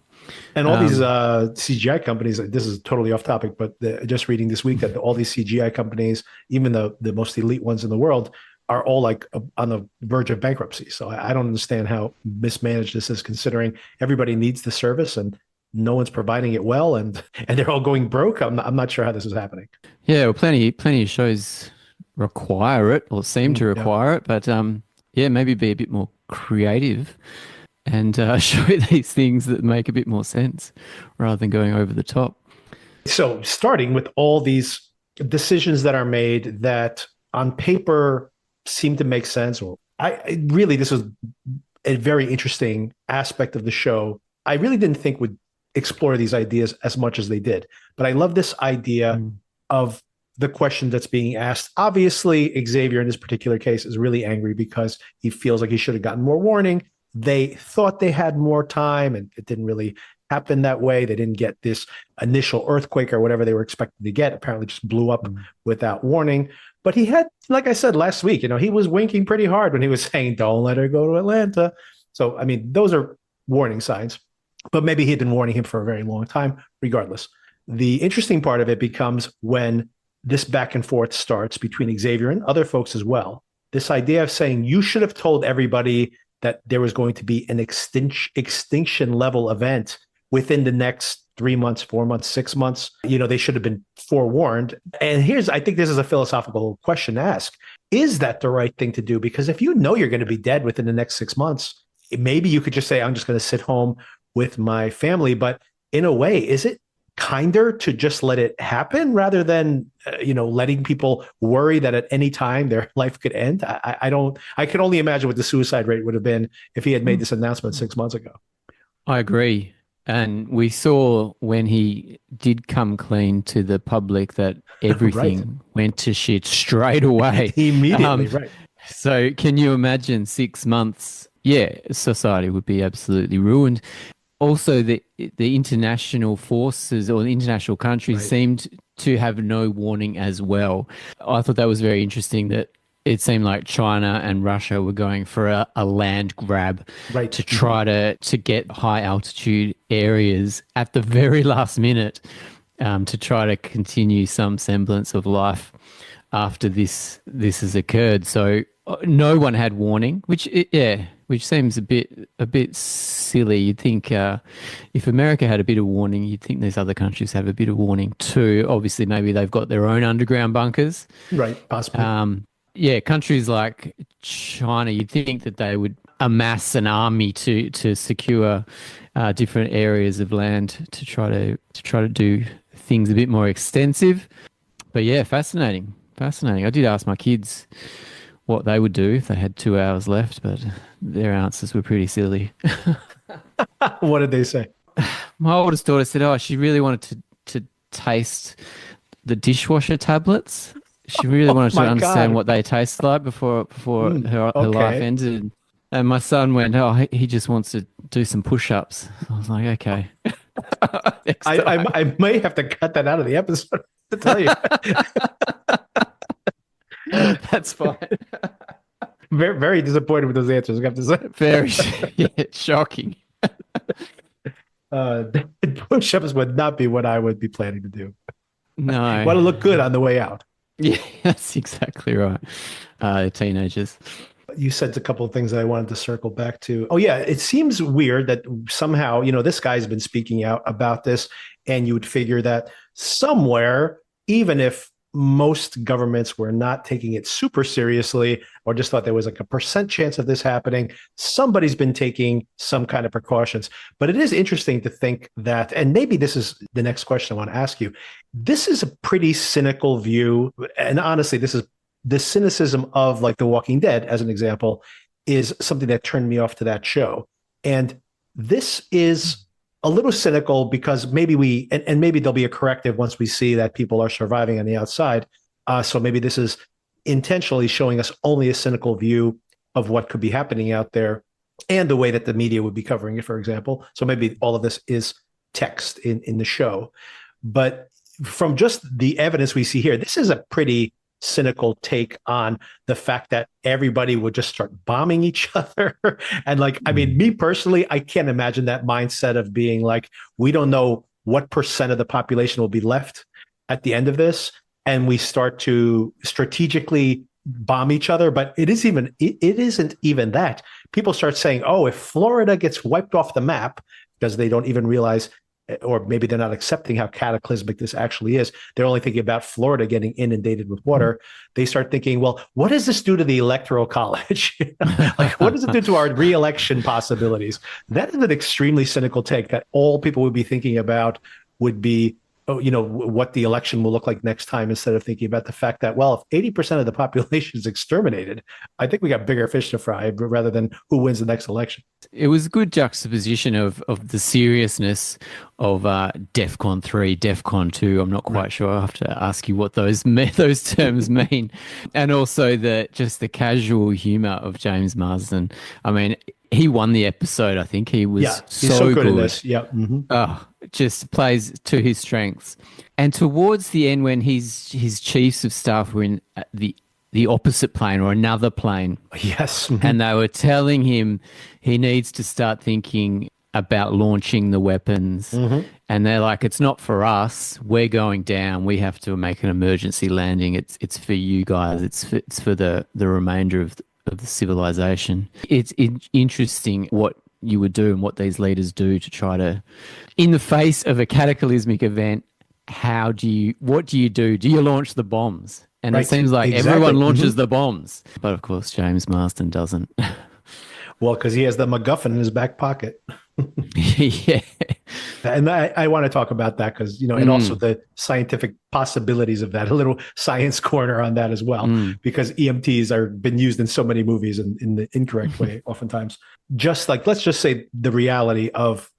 And all these CGI companies, this is totally off topic, but just reading this week that all these CGI companies, even the most elite ones in the world, are all like on the verge of bankruptcy. So I don't understand how mismanaged this is, considering everybody needs the service and no one's providing it well, and they're all going broke. I'm not sure how this is happening. Yeah, well, plenty of shows require it or seem to require it, but maybe be a bit more creative and show these things that make a bit more sense rather than going over the top. So starting with all these decisions that are made that on paper seem to make sense, or this was a very interesting aspect of the show. I really didn't think would explore these ideas as much as they did, but I love this idea of the question that's being asked. Obviously, Xavier in this particular case is really angry because he feels like he should have gotten more warning. They thought they had more time and it didn't really happen that way. They didn't get this initial earthquake or whatever they were expected to get. Apparently just blew up without warning. But he had, like I said last week, he was winking pretty hard when he was saying, don't let her go to Atlanta. So, I mean, those are warning signs. But maybe he had been warning him for a very long time. Regardless, the interesting part of it becomes when this back and forth starts between Xavier and other folks as well. This idea of saying you should have told everybody that there was going to be an extinction level event within the next 3 months, 4 months, 6 months. They should have been forewarned. And I think this is a philosophical question to ask. Is that the right thing to do? Because if you know you're going to be dead within the next 6 months, maybe you could just say, I'm just going to sit home with my family. But in a way, is it kinder to just let it happen rather than, letting people worry that at any time their life could end? I can only imagine what the suicide rate would have been if he had made this announcement 6 months ago. I agree. And we saw when he did come clean to the public that everything went to shit straight away. Immediately, right. So can you imagine 6 months? Yeah, society would be absolutely ruined. Also, the international forces or the international countries seemed to have no warning as well. I thought that was very interesting that it seemed like China and Russia were going for a land grab to try to get high altitude areas at the very last minute to try to continue some semblance of life after this has occurred. So no one had warning, which seems a bit silly. You'd think if America had a bit of warning, you'd think these other countries have a bit of warning too. Obviously, maybe they've got their own underground bunkers. Right, possibly. Countries like China, you'd think that they would amass an army to secure different areas of land to try to do things a bit more extensive. But yeah, fascinating. I did ask my kids what they would do if they had 2 hours left, but their answers were pretty silly. What did they say? My oldest daughter said, she really wanted to taste the dishwasher tablets. She really wanted to understand what they taste like before her life ended. And my son went, he just wants to do some push-ups. I was like, okay. I may have to cut that out of the episode to tell you. That's fine. Very, very disappointed with those answers, I have to say. Very shocking. Push-ups would not be what I would be planning to do. No. Want to look good on the way out. Yeah, that's exactly right. Teenagers. You said a couple of things that I wanted to circle back to. Oh, yeah. It seems weird that somehow, this guy's been speaking out about this, and you would figure that somewhere, even if most governments were not taking it super seriously or just thought there was like a % chance of this happening, somebody's been taking some kind of precautions. But it is interesting to think that, and maybe this is the next question I want to ask you, this is a pretty cynical view. And honestly, this is the cynicism of like The Walking Dead, as an example, is something that turned me off to that show. And this is a little cynical because maybe and maybe there'll be a corrective once we see that people are surviving on the outside. So maybe this is intentionally showing us only a cynical view of what could be happening out there and the way that the media would be covering it, for example. So maybe all of this is text in the show. But from just the evidence we see here, this is a pretty cynical take on the fact that everybody would just start bombing each other. And like, I mean, me personally, I can't imagine that mindset of being like, we don't know what % of the population will be left at the end of this. And we start to strategically bomb each other. But it isn't even that. People start saying, if Florida gets wiped off the map, because they don't even realize, or maybe they're not accepting how cataclysmic this actually is. They're only thinking about Florida getting inundated with water. They start thinking, well, what does this do to the electoral college? Like, what does it do to our re-election possibilities? That is an extremely cynical take that all people would be thinking about would be, what the election will look like next time, instead of thinking about the fact that, well, if 80% of the population is exterminated, I think we got bigger fish to fry rather than who wins the next election. It was a good juxtaposition of the seriousness of DEFCON 3, DEFCON 2. I'm not quite sure. I have to ask you what those terms mean. And also just the casual humor of James Marsden. I mean, He won the episode. I think he was Yeah, he's so so good in good. this. Yeah. Oh, just plays to his strengths. And towards the end, when his chiefs of staff were in the opposite plane or another plane, Yes. and they were telling him he needs to start thinking about launching the weapons. And they're like, it's not for us. We're going down. We have to make an emergency landing. It's for you guys. It's for the remainder of the civilization. It's interesting what you would do and what these leaders do to try to, in the face of a cataclysmic event, what do you do? Do you launch the bombs? And it Right. seems like Exactly. everyone launches the bombs. But of course, James Marsden doesn't. Well, because he has the MacGuffin in his back pocket. Yeah. And I want to talk about that because, and also the scientific possibilities of that, a little science corner on that as well, because EMTs are been used in so many movies in the incorrect way, oftentimes. Just like, let's just say the reality of,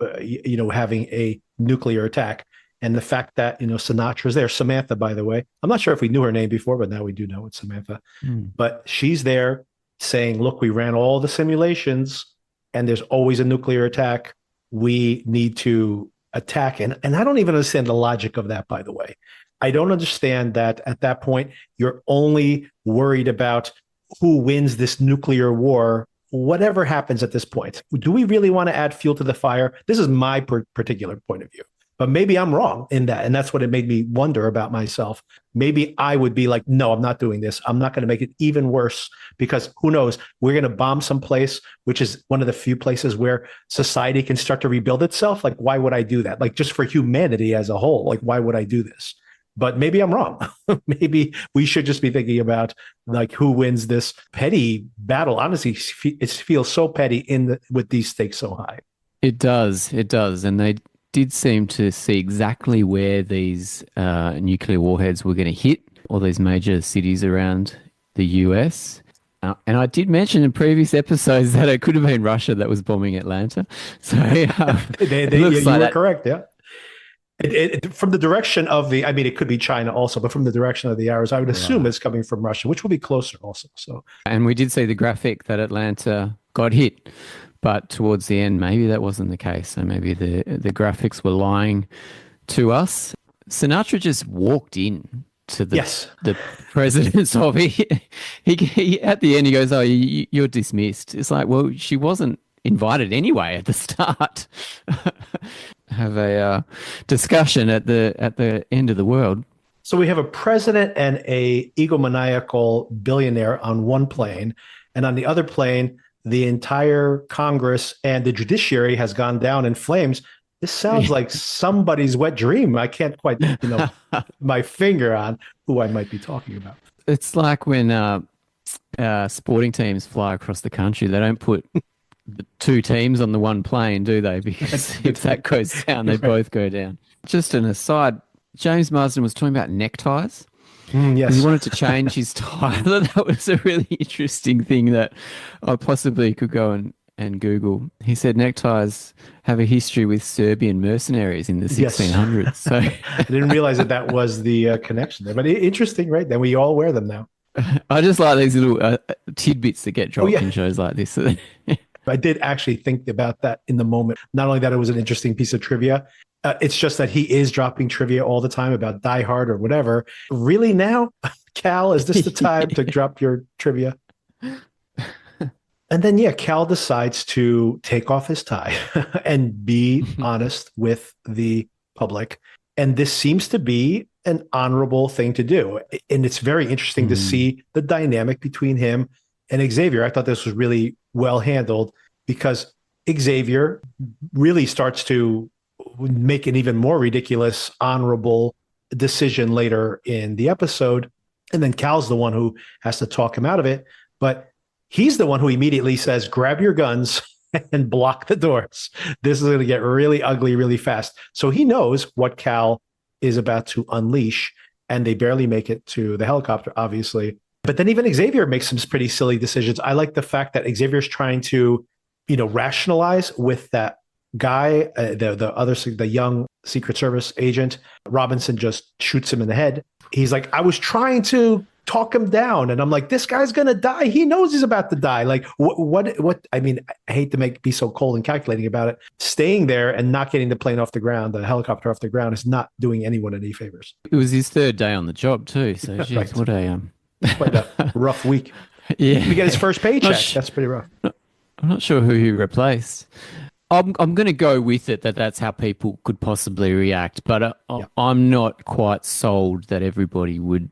having a nuclear attack and the fact that, Sinatra's there. Samantha, by the way, I'm not sure if we knew her name before, but now we do know it's Samantha. But she's there saying, look, we ran all the simulations and there's always a nuclear attack. We need to attack. And I don't even understand the logic of that, by the way. I don't understand that at that point, you're only worried about who wins this nuclear war, whatever happens at this point. Do we really want to add fuel to the fire? This is my particular point of view. But maybe I'm wrong in that. And that's what it made me wonder about myself. Maybe I would be like, no, I'm not doing this. I'm not going to make it even worse because who knows? We're going to bomb someplace, which is one of the few places where society can start to rebuild itself. Like, why would I do that? Like, just for humanity as a whole, like, why would I do this? But maybe I'm wrong. Maybe we should just be thinking about like who wins this petty battle. Honestly, it feels so petty with these stakes so high. It does. It does. And they did seem to see exactly where these nuclear warheads were going to hit all these major cities around the US. And I did mention in previous episodes that it could have been Russia that was bombing Atlanta. So you were correct. Yeah. From the direction of it could be China also, but from the direction of the arrows, I would assume it's coming from Russia, which will be closer also. So, and we did see the graphic that Atlanta got hit. But towards the end, maybe that wasn't the case. So maybe the graphics were lying to us. Sinatra just walked in to the president's office. He at the end, he goes, "Oh, you're dismissed." It's like, well, she wasn't invited anyway at the start. Have a discussion at the end of the world. So we have a president and a egomaniacal billionaire on one plane, and on the other plane, the entire Congress and the judiciary has gone down in flames. This sounds like somebody's wet dream. I can't quite, my finger on who I might be talking about. It's like when sporting teams fly across the country. They don't put the two teams on the one plane, do they? Because if that goes down, they both go down. Just an aside, James Marsden was talking about neckties. Yes. He wanted to change his tie. That was a really interesting thing that I possibly could go and Google. He said neckties have a history with Serbian mercenaries in the 1600s. Yes. So I didn't realize that was the connection there, but interesting, right? Then we all wear them now. I just like these little tidbits that get dropped in shows like this. I did actually think about that in the moment. Not only that it was an interesting piece of trivia, it's just that he is dropping trivia all the time about Die Hard or whatever. Really now, Cal, is this the time to drop your trivia? And then, Cal decides to take off his tie and be honest with the public. And this seems to be an honorable thing to do. And it's very interesting to see the dynamic between him and Xavier. I thought this was really well handled because Xavier really starts to make an even more ridiculous, honorable decision later in the episode. And then Cal's the one who has to talk him out of it. But he's the one who immediately says, grab your guns and block the doors. This is going to get really ugly really fast. So he knows what Cal is about to unleash, and they barely make it to the helicopter, obviously. But then even Xavier makes some pretty silly decisions. I like the fact that Xavier's trying to, rationalize with that guy, the young Secret Service agent. Robinson just shoots him in the head. He's like, I was trying to talk him down. And I'm like, this guy's going to die. He knows he's about to die. Like what, I mean, I hate to be so cold and calculating about it. Staying there and not getting the plane off the ground, the helicopter off the ground is not doing anyone any favors. It was his third day on the job too. So geez, Right. what a Quite a rough week. yeah. We get his first paycheck. That's pretty rough. I'm not sure who he replaced. I'm going to go with it that's how people could possibly react, but I'm not quite sold that everybody would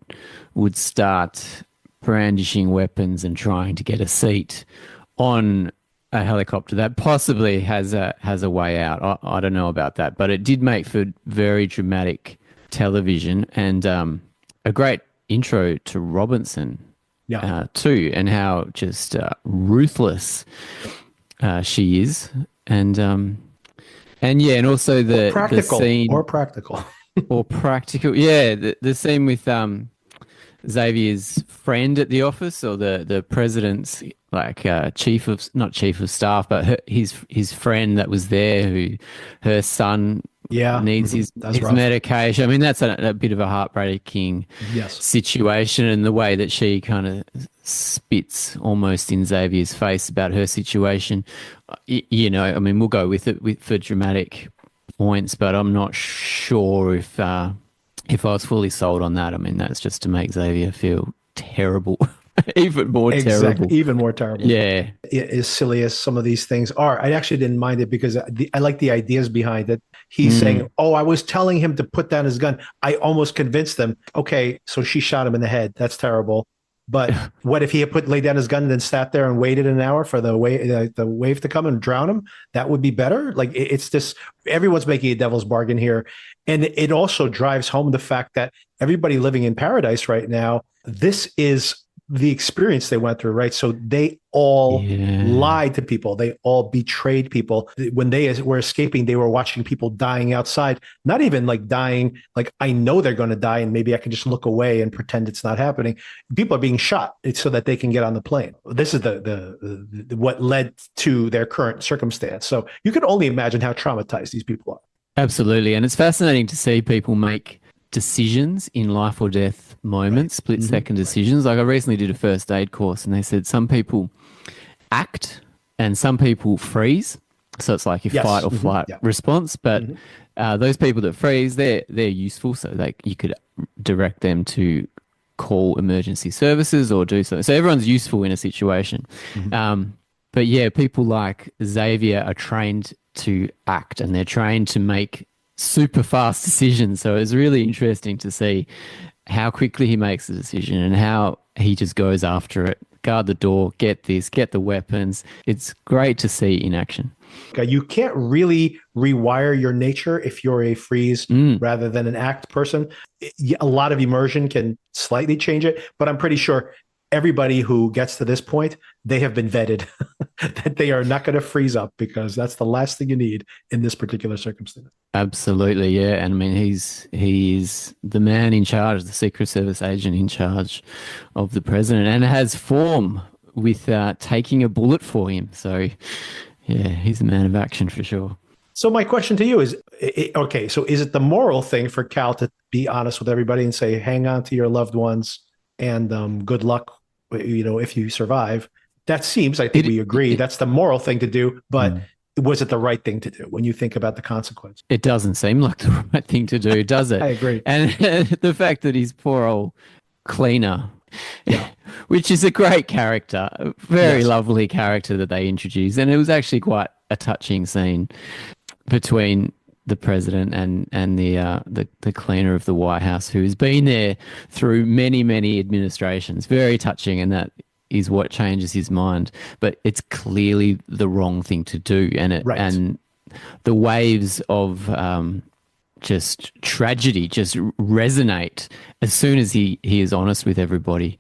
start brandishing weapons and trying to get a seat on a helicopter that possibly has a way out. I don't know about that, but it did make for very dramatic television and a great intro to Robinson too, and how just ruthless she is, and also the scene or practical. the scene with Xavier's friend at the office, or the president's chief of staff, but his friend that was there, who her son needs his medication. I mean, that's a bit of a heartbreaking situation, and the way that she kind of spits almost in Xavier's face about her situation. I mean, we'll go with it for dramatic points, but I'm not sure if I was fully sold on that. I mean, that's just to make Xavier feel terrible. Even more terrible. Even more terrible. Yeah. As silly as some of these things are, I actually didn't mind it because I like the ideas behind it. He's saying, I was telling him to put down his gun. I almost convinced them. Okay, so she shot him in the head. That's terrible. But what if he had laid down his gun and then sat there and waited an hour for the wave to come and drown him? That would be better. Like, it's just, everyone's making a devil's bargain here. And it also drives home the fact that everybody living in paradise right now, this is the experience they went through, right? So they all lied to people. They all betrayed people. When they were escaping, they were watching people dying outside, not even like dying, like, I know they're going to die and maybe I can just look away and pretend it's not happening. People are being shot so that they can get on the plane. This is the what led to their current circumstance. So you can only imagine how traumatized these people are. Absolutely. And it's fascinating to see people make decisions in life or death moments, split second decisions. Like, I recently did a first aid course and they said some people act and some people freeze. So it's like your fight or flight response. But those people that freeze, they're useful. So you could direct them to call emergency services or do so. So everyone's useful in a situation. But yeah, people like Xavier are trained to act and they're trained to make super fast decisions. So it's really interesting to see how quickly he makes the decision and how he just goes after it. Guard the door, get the weapons. It's great to see in action. You can't really rewire your nature if you're a freeze rather than an act person. A lot of immersion can slightly change it, but I'm pretty sure everybody who gets to this point, they have been vetted that they are not going to freeze up, because that's the last thing you need in this particular circumstance. Absolutely, yeah. And I mean, he is the man in charge, the Secret Service agent in charge of the president, and has form with taking a bullet for him. So, yeah, he's a man of action for sure. So my question to you is, okay, so is it the moral thing for Cal to be honest with everybody and say, hang on to your loved ones and good luck, if you survive? That seems, I think we agree, that's the moral thing to do, but was it the right thing to do when you think about the consequence? It doesn't seem like the right thing to do, does it? I agree. And the fact that his poor old cleaner, which is a great character, a very lovely character that they introduced, and it was actually quite a touching scene between the president and the cleaner of the White House, who's been there through many, many administrations. Very touching, and that is what changes his mind. But it's clearly the wrong thing to do, and and the waves of just tragedy just resonate as soon as he is honest with everybody,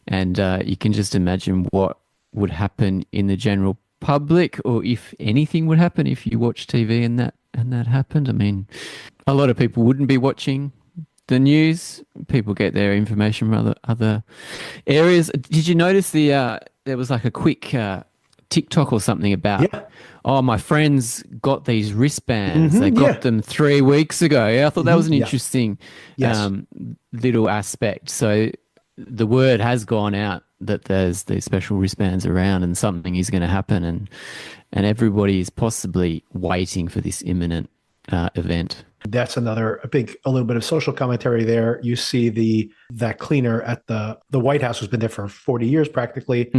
and you can just imagine what would happen in the general public, or if anything would happen if you watch TV and that happened. I mean, a lot of people wouldn't be watching the news. People get their information from other areas. Did you notice there was like a quick TikTok or something about, my friends got these wristbands. They got them 3 weeks ago. I thought that was an interesting little aspect. So the word has gone out that there's these special wristbands around and something is going to happen, and everybody is possibly waiting for this imminent event. That's a little bit of social commentary there. You see that cleaner at the White House, who's been there for 40 years practically,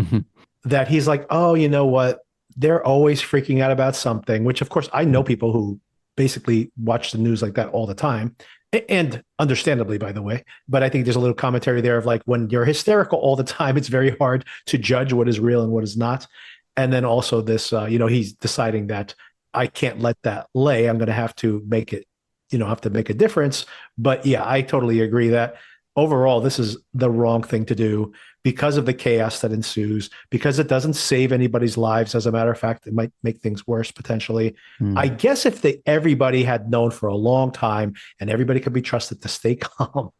that he's like, oh, you know what? They're always freaking out about something, which of course I know people who basically watch the news like that all the time. And understandably, by the way, but I think there's a little commentary there of like, when you're hysterical all the time, it's very hard to judge what is real and what is not. And then also this, he's deciding that I can't let that lay. I'm going to have to make it, have to make a difference. But yeah, I totally agree that overall, this is the wrong thing to do because of the chaos that ensues, because it doesn't save anybody's lives. As a matter of fact, it might make things worse potentially. I guess if everybody had known for a long time and everybody could be trusted to stay calm,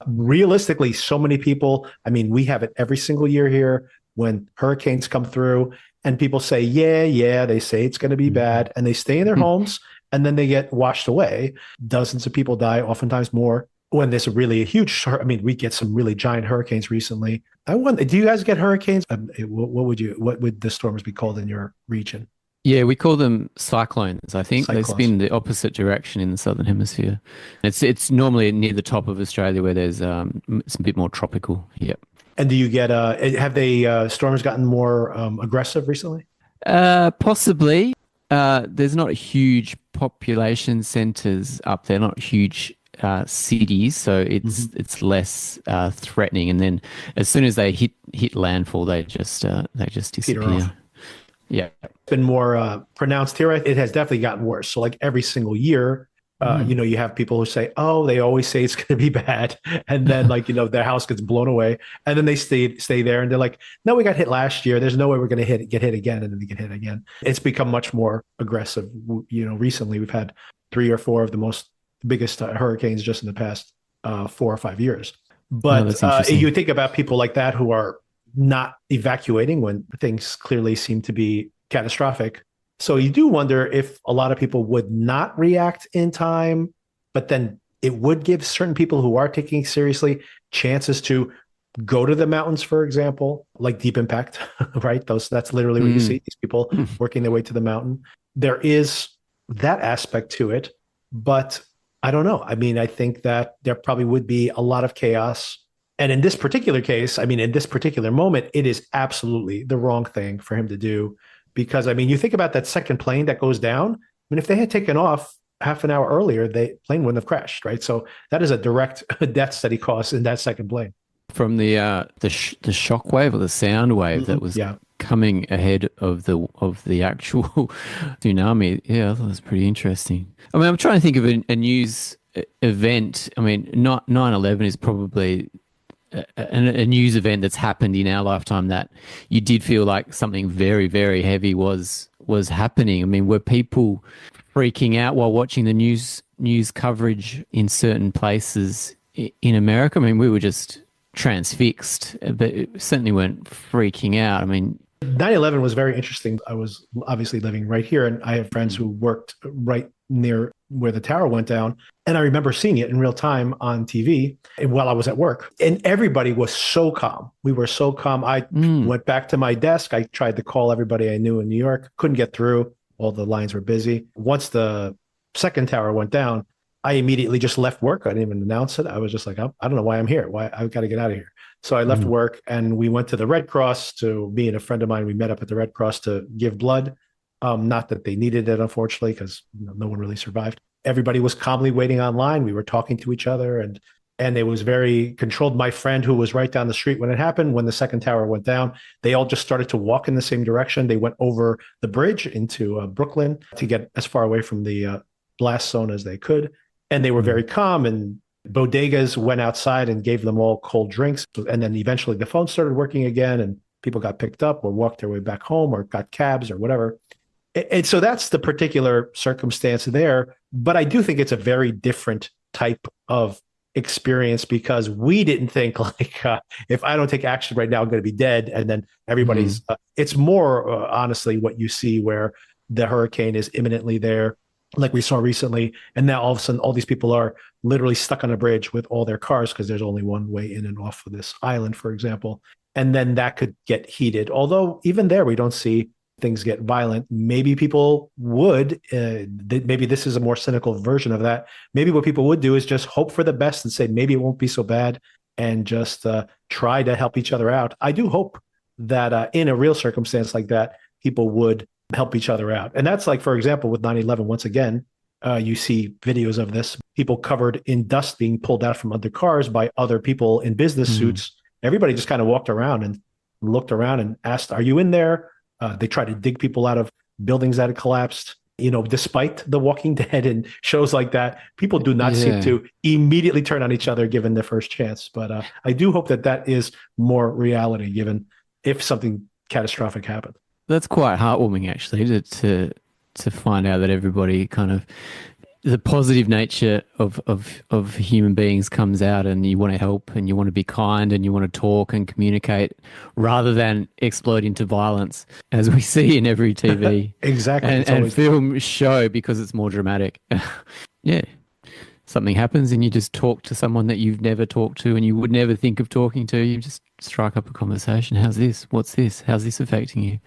realistically, so many people, I mean, we have it every single year here when hurricanes come through and people say, yeah, they say it's going to be bad, and they stay in their homes and then they get washed away. Dozens of people die, oftentimes more, when there's really a huge, I mean, we get some really giant hurricanes recently. I wonder, do you guys get hurricanes? What would the storms be called in your region? Yeah, we call them cyclones. I think Cyclones. they spin the opposite direction in the southern hemisphere. It's normally near the top of Australia where there's it's a bit more tropical. Yep. And do you get have they storms gotten more aggressive recently? Possibly. There's not huge population centers up there, not huge cities, so it's less threatening. And then as soon as they hit landfall, they just disappear. Yeah, it's been more pronounced here. It has definitely gotten worse. So like every single year, you have people who say, "Oh, they always say it's going to be bad," and then their house gets blown away, and then they stay there, and they're like, "No, we got hit last year. There's no way we're going to get hit again," and then they get hit again. It's become much more aggressive. Recently we've had 3 or 4 of the biggest hurricanes just in the past 4 or 5 years. But you think about people like that who are not evacuating when things clearly seem to be catastrophic. So you do wonder if a lot of people would not react in time, but then it would give certain people who are taking it seriously chances to go to the mountains, for example, like Deep Impact, right? That's literally what you see, these people working their way to the mountain. There is that aspect to it, but I don't know. I mean, I think that there probably would be a lot of chaos. And in this particular case, I mean, in this particular moment, it is absolutely the wrong thing for him to do. Because, I mean, you think about that second plane that goes down. I mean, if they had taken off half an hour earlier, the plane wouldn't have crashed, right? So that is a direct death that he caused in that second plane. From the shock wave or the sound wave that was coming ahead of the actual tsunami. Yeah, I thought it was pretty interesting. I mean, I'm trying to think of a news event. I mean, 9/11 is probably a news event that's happened in our lifetime that you did feel like something very, very heavy was happening. I mean, were people freaking out while watching the news coverage in certain places in America? I mean, we were just transfixed, but certainly weren't freaking out. I mean, 9/11 was very interesting. I was obviously living right here, and I have friends who worked right near where the tower went down. And I remember seeing it in real time on TV while I was at work. And everybody was so calm. We were so calm. I went back to my desk. I tried to call everybody I knew in New York. Couldn't get through. All the lines were busy. Once the second tower went down, I immediately just left work. I didn't even announce it. I was just like, I don't know why I'm here. Why I've got to get out of here. So I left work and we went to the Red Cross. Me and a friend of mine, we met up at the Red Cross to give blood. Not that they needed it, unfortunately, because no one really survived. Everybody was calmly waiting online. We were talking to each other and it was very controlled. My friend who was right down the street when it happened, when the second tower went down, they all just started to walk in the same direction. They went over the bridge into Brooklyn to get as far away from the blast zone as they could. And they were very calm, and bodegas went outside and gave them all cold drinks. And then eventually the phone started working again and people got picked up or walked their way back home or got cabs or whatever. And so that's the particular circumstance there. But I do think it's a very different type of experience because we didn't think like, if I don't take action right now, I'm going to be dead. And then everybody's, it's more honestly what you see where the hurricane is imminently there. like we saw recently. And now all of a sudden, all these people are literally stuck on a bridge with all their cars because there's only one way in and off of this island, for example. And then that could get heated. Although even there, we don't see things get violent. Maybe people would, maybe this is a more cynical version of that. Maybe what people would do is just hope for the best and say, maybe it won't be so bad, and just try to help each other out. I do hope that in a real circumstance like that, people would help each other out. And that's like, for example, with 9/11, once again, you see videos of this, people covered in dust being pulled out from under cars by other people in business suits. Everybody just kind of walked around and looked around and asked, are you in there? They tried to dig people out of buildings that had collapsed. You know, despite The Walking Dead and shows like that, people do not seem to immediately turn on each other given the first chance. But I do hope that that is more reality, given if something catastrophic happened. That's quite heartwarming, actually, to find out that everybody kind of, the positive nature of human beings comes out, and you want to help and you want to be kind and you want to talk and communicate rather than explode into violence, as we see in every TV Exactly. and film show, because it's more dramatic. Yeah. Something happens and you just talk to someone that you've never talked to and you would never think of talking to. You just strike up a conversation. How's this? What's this? How's this affecting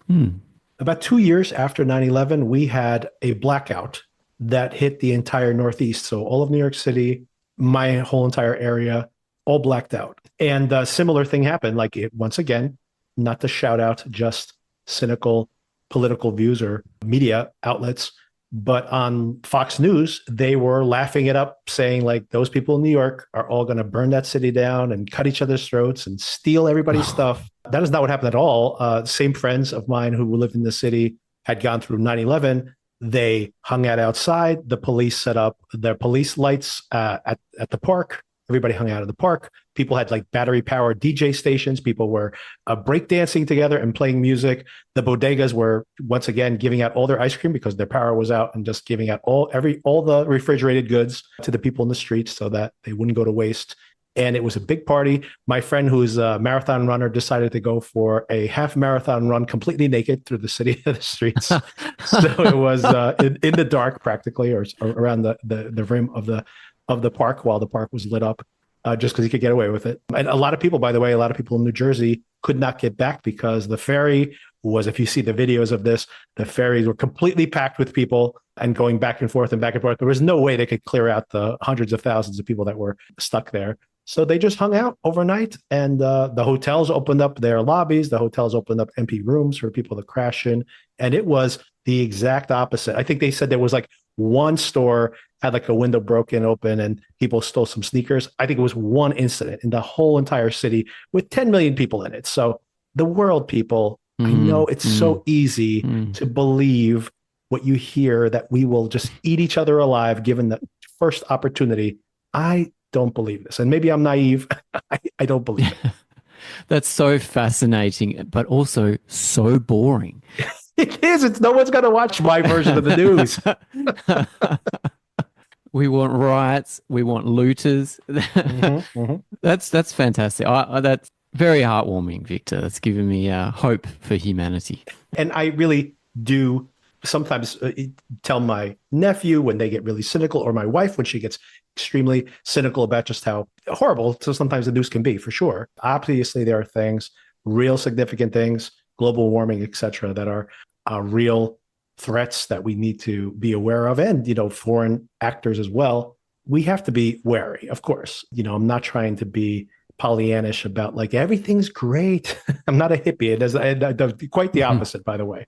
you? About 2 years after 9/11, we had a blackout that hit the entire Northeast. So all of New York City, my whole entire area, all blacked out. And a similar thing happened. Like, it, once again, not to shout out just cynical political views or media outlets, but on Fox News, they were laughing it up, saying like, those people in New York are all going to burn that city down and cut each other's throats and steal everybody's stuff. That is not what happened at all. Same friends of mine who lived in the city had gone through 9/11. They hung out outside. The police set up their police lights at the park. Everybody hung out at the park. People had like battery powered DJ stations. People were breakdancing together and playing music. The bodegas were once again giving out all their ice cream because their power was out, and just giving out all the refrigerated goods to the people in the streets so that they wouldn't go to waste. And it was a big party. My friend, who's a marathon runner, decided to go for a half marathon run completely naked through the city of the streets. So it was in the dark practically, or around the rim of the park while the park was lit up, just because he could get away with it. And a lot of people, by the way, a lot of people in New Jersey could not get back because the ferry was, if you see the videos of this, the ferries were completely packed with people and going back and forth and back and forth. There was no way they could clear out the hundreds of thousands of people that were stuck there. So they just hung out overnight, and the hotels opened up their lobbies. The hotels opened up empty rooms for people to crash in. And it was the exact opposite. I think they said there was like one store had like a window broken open and people stole some sneakers. I think it was one incident in the whole entire city with 10 million people in it. So the world, people, I know it's so easy to believe what you hear, that we will just eat each other alive given the first opportunity. I don't believe this. And maybe I'm naive. I don't believe it. That's so fascinating, but also so boring. It is. It's no one's going to watch my version of the news. We want riots. We want looters. That's fantastic. That's very heartwarming, Victor. That's given me hope for humanity. And I really do sometimes tell my nephew when they get really cynical, or my wife when she gets extremely cynical about just how horrible so sometimes the news can be, for sure. Obviously, there are things, real significant things, global warming, etc., that are real threats that we need to be aware of, and, you know, foreign actors as well. We have to be wary, of course. You know, I'm not trying to be Pollyannish about like everything's great. I'm not a hippie. It does quite the opposite, by the way.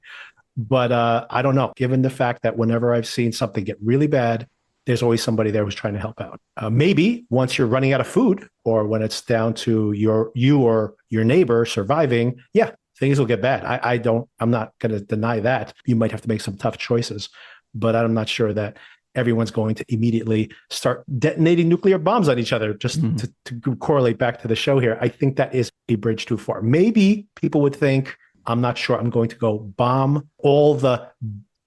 But I don't know, given the fact that whenever I've seen something get really bad, there's always somebody there who's trying to help out. Maybe once you're running out of food, or when it's down to you or your neighbor surviving, yeah, things will get bad. I'm not going to deny that. You might have to make some tough choices, but I'm not sure that everyone's going to immediately start detonating nuclear bombs on each other. Just to correlate back to the show here, I think that is a bridge too far. Maybe people would think, I'm not sure I'm going to go bomb all the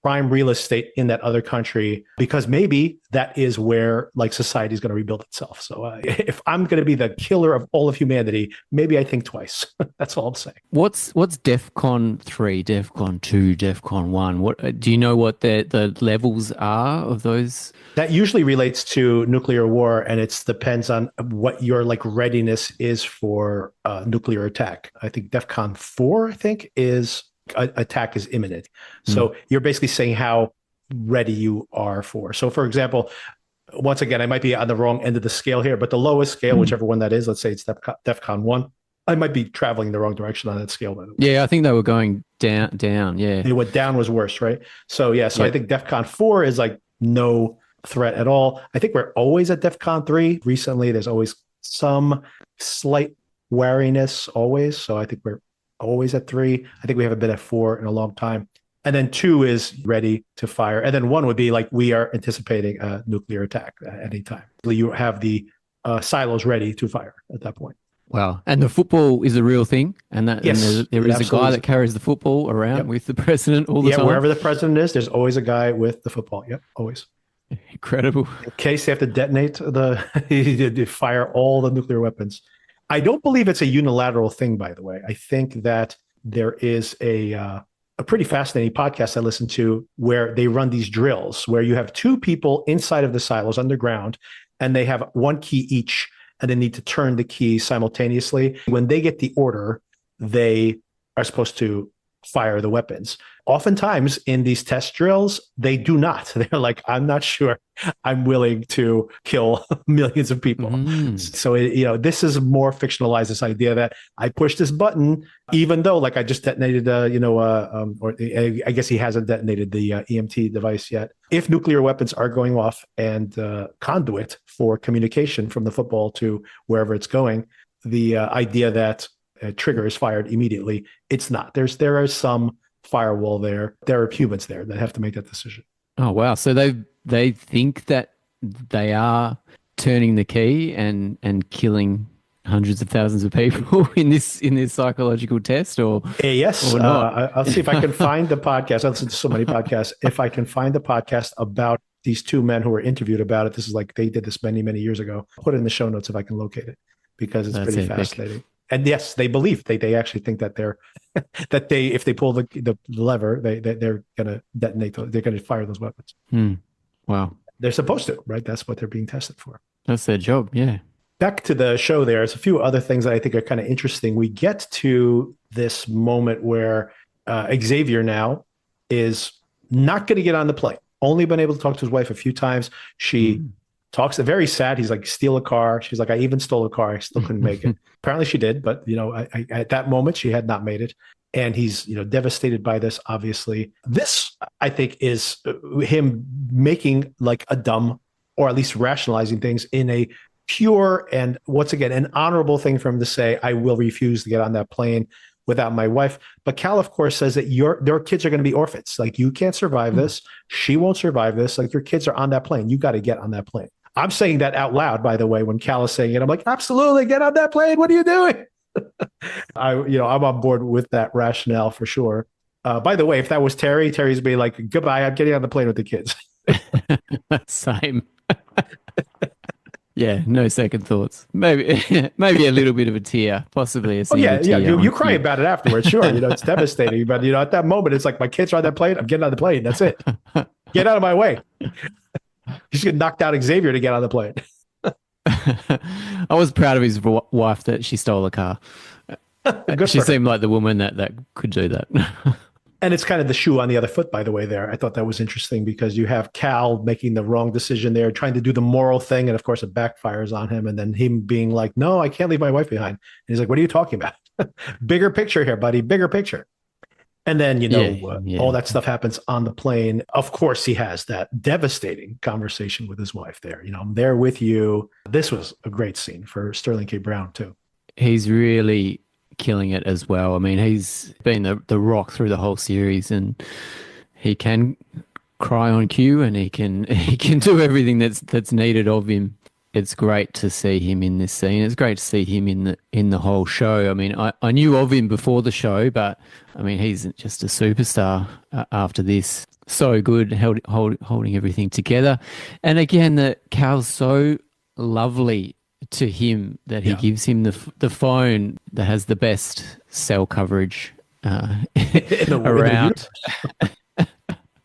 prime real estate in that other country, because maybe that is where like society is going to rebuild itself. So if I'm going to be the killer of all of humanity, maybe I think twice. That's all I'm saying. What's DEFCON 3, DEFCON 2, DEFCON 1? What do you know what the levels are of those? That usually relates to nuclear war, and it depends on what your like readiness is for nuclear attack. I think DEFCON 4, I think, is attack is imminent. So you're basically saying how ready you are for. So for example, once again, I might be on the wrong end of the scale here, but the lowest scale, whichever one that is, let's say it's DEFCON 1, I might be traveling the wrong direction on that scale, by the way. Yeah, I think they were going down. Yeah. What down was worse, right? So yeah, I think DEFCON 4 is like no threat at all. I think we're always at DEFCON 3. Recently, there's always some slight wariness always. So I think we're always at 3. I think we haven't been at 4 in a long time. And then 2 is ready to fire. And then 1 would be like we are anticipating a nuclear attack at any time. You have the silos ready to fire at that point. Wow. And the football is a real thing. And that there is a guy that carries the football around with the president all the time. Yeah, wherever the president is, there's always a guy with the football. Yep, always. Incredible. In case they have to detonate to fire all the nuclear weapons. I don't believe it's a unilateral thing, by the way. I think that there is a pretty fascinating podcast I listen to where they run these drills where you have 2 people inside of the silos underground, and they have 1 key each, and they need to turn the key simultaneously. When they get the order, they are supposed to fire the weapons. Oftentimes in these test drills, they do not. They're like, I'm not sure I'm willing to kill millions of people. So, this is more fictionalized, this idea that I push this button, even though like I just detonated, or I guess he hasn't detonated the EMT device yet. If nuclear weapons are going off and conduit for communication from the football to wherever it's going, the idea that a trigger is fired immediately, it's not. There is some firewall there. There are humans there that have to make that decision. Oh wow! So they think that they are turning the key and killing hundreds of thousands of people in this psychological test, or yes, or not? I'll see if I can find the podcast. I listen to so many podcasts. If I can find the podcast about these 2 men who were interviewed about it, this is like they did this many many years ago. I'll put it in the show notes if I can locate it, because it's pretty fascinating. And yes, they believe they actually think that if they pull the lever, they're going to detonate. They're going to fire those weapons. Wow, they're supposed to, right? That's what they're being tested for. That's their job. Yeah. Back to the show, there's a few other things that I think are kind of interesting. We get to this moment where Xavier now is not going to get on the plane. Only been able to talk to his wife a few times. She talks very sad. He's like, steal a car. She's like, I even stole a car. I still couldn't make it. Apparently she did, but at that moment she had not made it. And he's, devastated by this, obviously. This, I think, is him making like a dumb, or at least rationalizing things in a pure and, once again, an honorable thing for him to say, I will refuse to get on that plane without my wife. But Cal, of course, says that their kids are going to be orphans. Like, you can't survive this. She won't survive this. Like, your kids are on that plane. You got to get on that plane. I'm saying that out loud, by the way, when Cal is saying it. I'm like, absolutely, get on that plane. What are you doing? I'm on board with that rationale for sure. By the way, if that was Terry's be like, goodbye, I'm getting on the plane with the kids. Same. Yeah, no second thoughts. Maybe a little bit of a tear, possibly a single tear. You cry about it afterwards, sure. It's devastating, but at that moment, it's like, my kids are on that plane. I'm getting on the plane. That's it. Get out of my way. He's going to knock out Xavier to get on the plane. I was proud of his wife that she stole a car. She seemed like the woman that could do that. And it's kind of the shoe on the other foot, by the way, there. I thought that was interesting because you have Cal making the wrong decision there, trying to do the moral thing. And of course, it backfires on him. And then him being like, no, I can't leave my wife behind. And he's like, what are you talking about? Bigger picture here, buddy. Bigger picture. And then, all that stuff happens on the plane. Of course, he has that devastating conversation with his wife there. I'm there with you. This was a great scene for Sterling K. Brown, too. He's really killing it as well. I mean, he's been the rock through the whole series, and he can cry on cue, and he can do everything that's needed of him. It's great to see him in this scene. It's great to see him in the whole show. I mean, I knew of him before the show, but I mean, he's just a superstar after this. So good, holding everything together. And again, the Cal's so lovely to him that he Yeah. gives him the phone that has the best cell coverage In the around,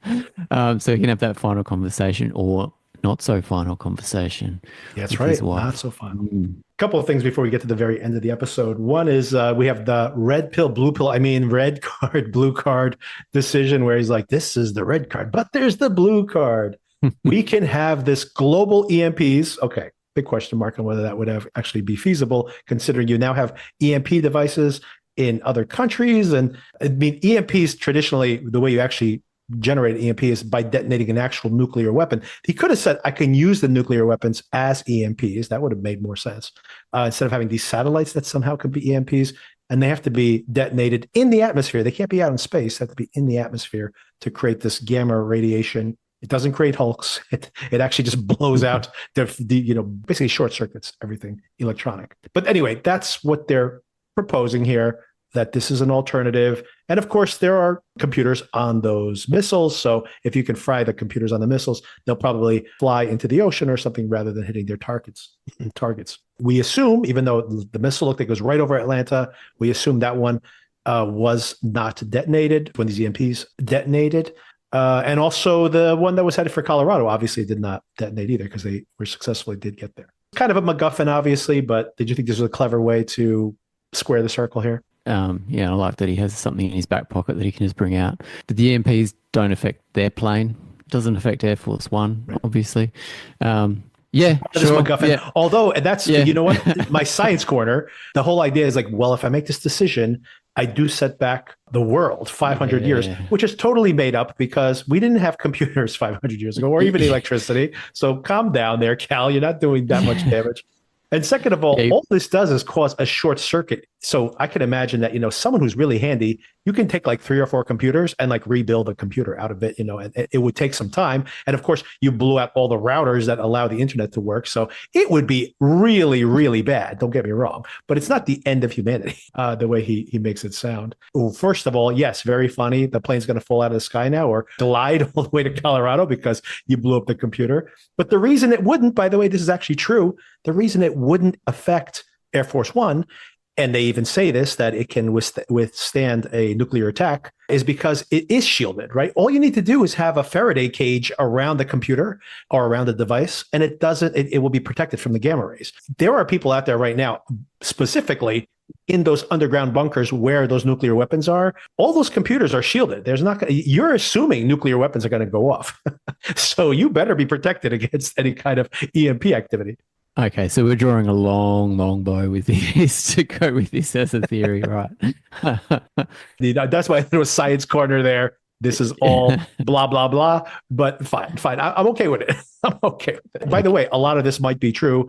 universe. so he can have that final conversation or not so final conversation Yeah, that's with his right. Not wife. so final. Mm. Couple of things before we get to the very end of the episode. One is we have the red pill, blue pill. I mean, red card, blue card decision where he's like, this is the red card, but there's the blue card. We can have this global EMPs. Okay. Big question mark on whether that would have actually be feasible, considering you now have EMP devices in other countries. And I mean, EMPs traditionally, the way you actually generate EMP is by detonating an actual nuclear weapon. He could have said, I can use the nuclear weapons as EMPs. That would have made more sense. Instead of having these satellites that somehow could be EMPs, and they have to be detonated in the atmosphere. They can't be out in space. They have to be in the atmosphere to create this gamma radiation. It doesn't create hulks. It actually just blows out basically short circuits everything electronic. But anyway, that's what they're proposing here, that this is an alternative. And of course, there are computers on those missiles. So if you can fry the computers on the missiles, they'll probably fly into the ocean or something rather than hitting their targets. We assume, even though the missile looked like it was right over Atlanta, we assume that one was not detonated when these EMPs detonated. And also the one that was headed for Colorado obviously did not detonate either because they were successfully did get there. Kind of a MacGuffin, obviously, but did you think this was a clever way to square the circle here? Yeah, I like that he has something in his back pocket that he can just bring out. But the EMPs don't affect their plane. Doesn't affect Air Force One, Right. obviously. Yeah, This sure. MacGuffin. Yeah, Although, and that's, yeah. you know what, my science corner, the whole idea is like, well, if I make this decision, I do set back the world 500 years, Yeah. which is totally made up because we didn't have computers 500 years ago or even electricity. So calm down there, Cal. You're not doing that much damage. And second of Yeah, all this does is cause a short circuit. So I can imagine that, someone who's really handy, you can take like 3 or 4 computers and like rebuild a computer out of it, and it would take some time. And of course, you blew out all the routers that allow the internet to work. So it would be really, really bad. Don't get me wrong, but it's not the end of humanity, the way he makes it sound. Ooh, first of all, yes, very funny. The plane's going to fall out of the sky now or glide all the way to Colorado because you blew up the computer. But the reason it wouldn't, by the way, this is actually true. The reason it wouldn't affect Air Force One, and they even say this, that it can withstand a nuclear attack, is because it is shielded, right? All you need to do is have a Faraday cage around the computer or around the device, and it will be protected from the gamma rays. There are people out there right now, specifically in those underground bunkers where those nuclear weapons are. All those computers are shielded. You're assuming nuclear weapons are going to go off. So you better be protected against any kind of EMP activity. Okay, so we're drawing a long, long bow with this to go with this as a theory, right? That's why there was science corner there. This is all blah, blah, blah. But fine. I'm okay with it. I'm okay with it. By the way, a lot of this might be true.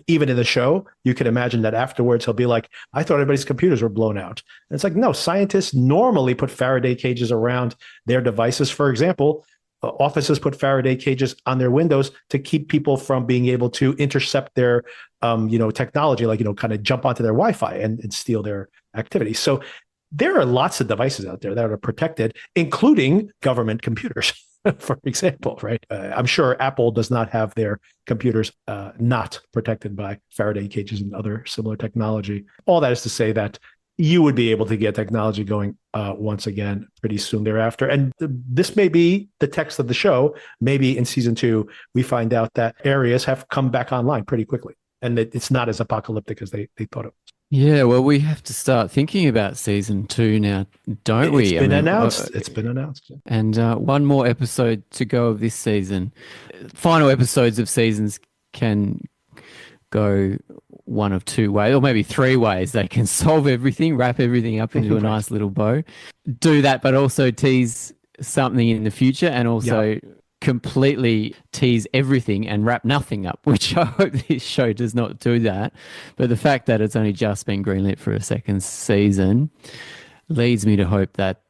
Even in the show, you can imagine that afterwards he'll be like, I thought everybody's computers were blown out. And it's like, no, scientists normally put Faraday cages around their devices. For example, offices put Faraday cages on their windows to keep people from being able to intercept their, technology, like, kind of jump onto their Wi-Fi and steal their activity. So there are lots of devices out there that are protected, including government computers, for example, right? I'm sure Apple does not have their computers not protected by Faraday cages and other similar technology. All that is to say that you would be able to get technology going once again pretty soon thereafter. And this may be the text of the show. Maybe in season 2, we find out that areas have come back online pretty quickly and that it's not as apocalyptic as they thought it was. Yeah, well, we have to start thinking about season 2 now, don't we? It's been announced. It's been announced. And one more episode to go of this season. Final episodes of seasons can go one of 2 ways, or maybe 3 ways. They can solve everything, wrap everything up into a nice little bow, do that, but also tease something in the future, and also completely tease everything and wrap nothing up, which I hope this show does not do that. But the fact that it's only just been greenlit for a second season leads me to hope that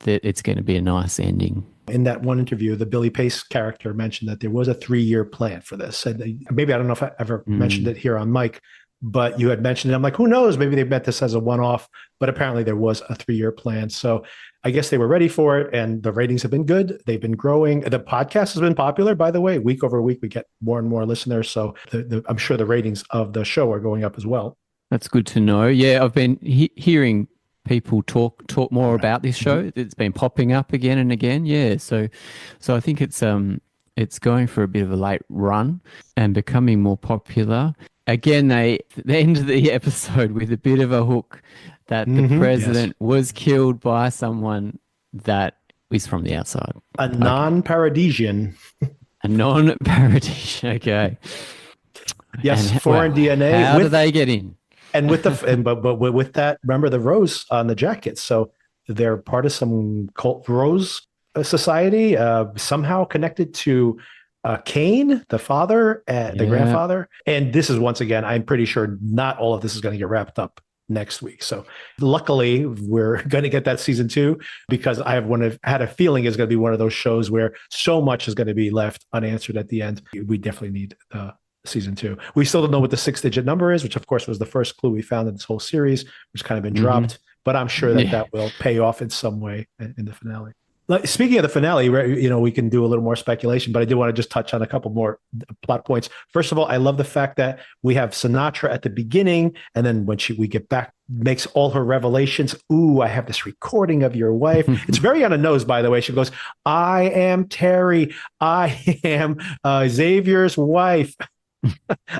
it's going to be a nice ending. In that one interview, the Billy Pace character mentioned that there was a 3-year plan for this. And maybe I don't know if I ever mentioned it here on mic, but you had mentioned it. I'm like, who knows? Maybe they meant this as a one-off, but apparently there was a 3-year plan. So I guess they were ready for it, and the ratings have been good. They've been growing. The podcast has been popular, by the way. Week over week, we get more and more listeners. So I'm sure the ratings of the show are going up as well. That's good to know. Yeah, I've been hearing people talk more about this show. Mm-hmm. It's been popping up again and again. Yeah, so I think it's going for a bit of a late run and becoming more popular. Again, they ended the episode with a bit of a hook that the president was killed by someone that is from the outside. A non-Paradisian. A non-Paradisian. Okay. Yes, foreign DNA. How do they get in? And with but with that, remember the rose on the jacket. So they're part of some cult rose society, somehow connected to Cain, the father, the grandfather. And this is, once again, I'm pretty sure not all of this is going to get wrapped up next week. So luckily, we're going to get that season 2, because I had a feeling it's going to be one of those shows where so much is going to be left unanswered at the end. We definitely need season 2. We still don't know what the 6-digit number is, which of course was the first clue we found in this whole series, which kind of been dropped, but I'm sure that will pay off in some way in the finale. Like, speaking of the finale, we can do a little more speculation, but I did want to just touch on a couple more plot points. First of all, I love the fact that we have Sinatra at the beginning, and then when we get back, makes all her revelations. Ooh, I have this recording of your wife. It's very on the nose, by the way. She goes, I am Terry. I am Xavier's wife.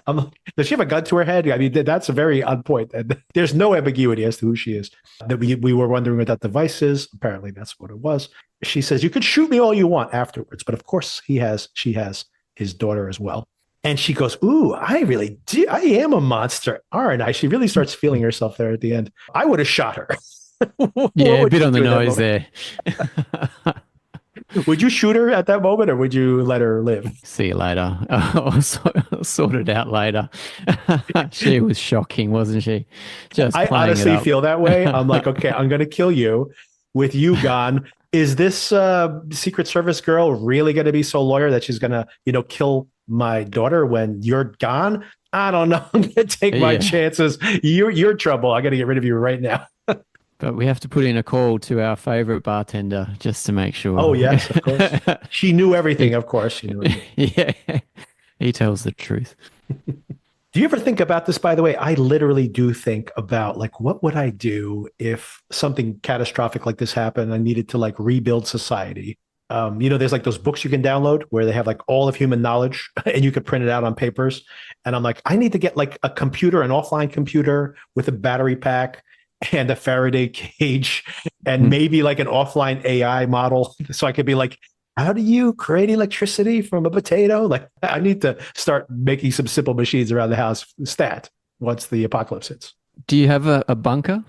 Does she have a gun to her head? I mean, that's a very on point. And there's no ambiguity as to who she is. We were wondering what that device is. Apparently, that's what it was. She says, you could shoot me all you want afterwards. But of course, she has his daughter as well. And she goes, ooh, I really do. I am a monster, aren't I? She really starts feeling herself there at the end. I would have shot her. Yeah, a bit on the nose there. Would you shoot her at that moment, or would you let her live? See you later. I'll sort it out later. She was shocking, wasn't she? I honestly feel that way. I'm like, okay, I'm going to kill you with you gone. Is this Secret Service girl really going to be so loyal that she's going to, kill my daughter when you're gone? I don't know. I'm going to take my chances. You're trouble. I got to get rid of you right now. But we have to put in a call to our favorite bartender just to make sure. Oh, yes, of course. She knew everything, of course. She knew everything. Yeah, he tells the truth. Do you ever think about this, by the way? I literally do think about, like, what would I do if something catastrophic like this happened? I needed to, like, rebuild society. There's like those books you can download where they have like all of human knowledge and you could print it out on papers. And I'm like, I need to get like a computer, an offline computer with a battery pack and a Faraday cage and maybe like an offline AI model. So I could be like, how do you create electricity from a potato? Like, I need to start making some simple machines around the house once the apocalypse hits. Do you have a bunker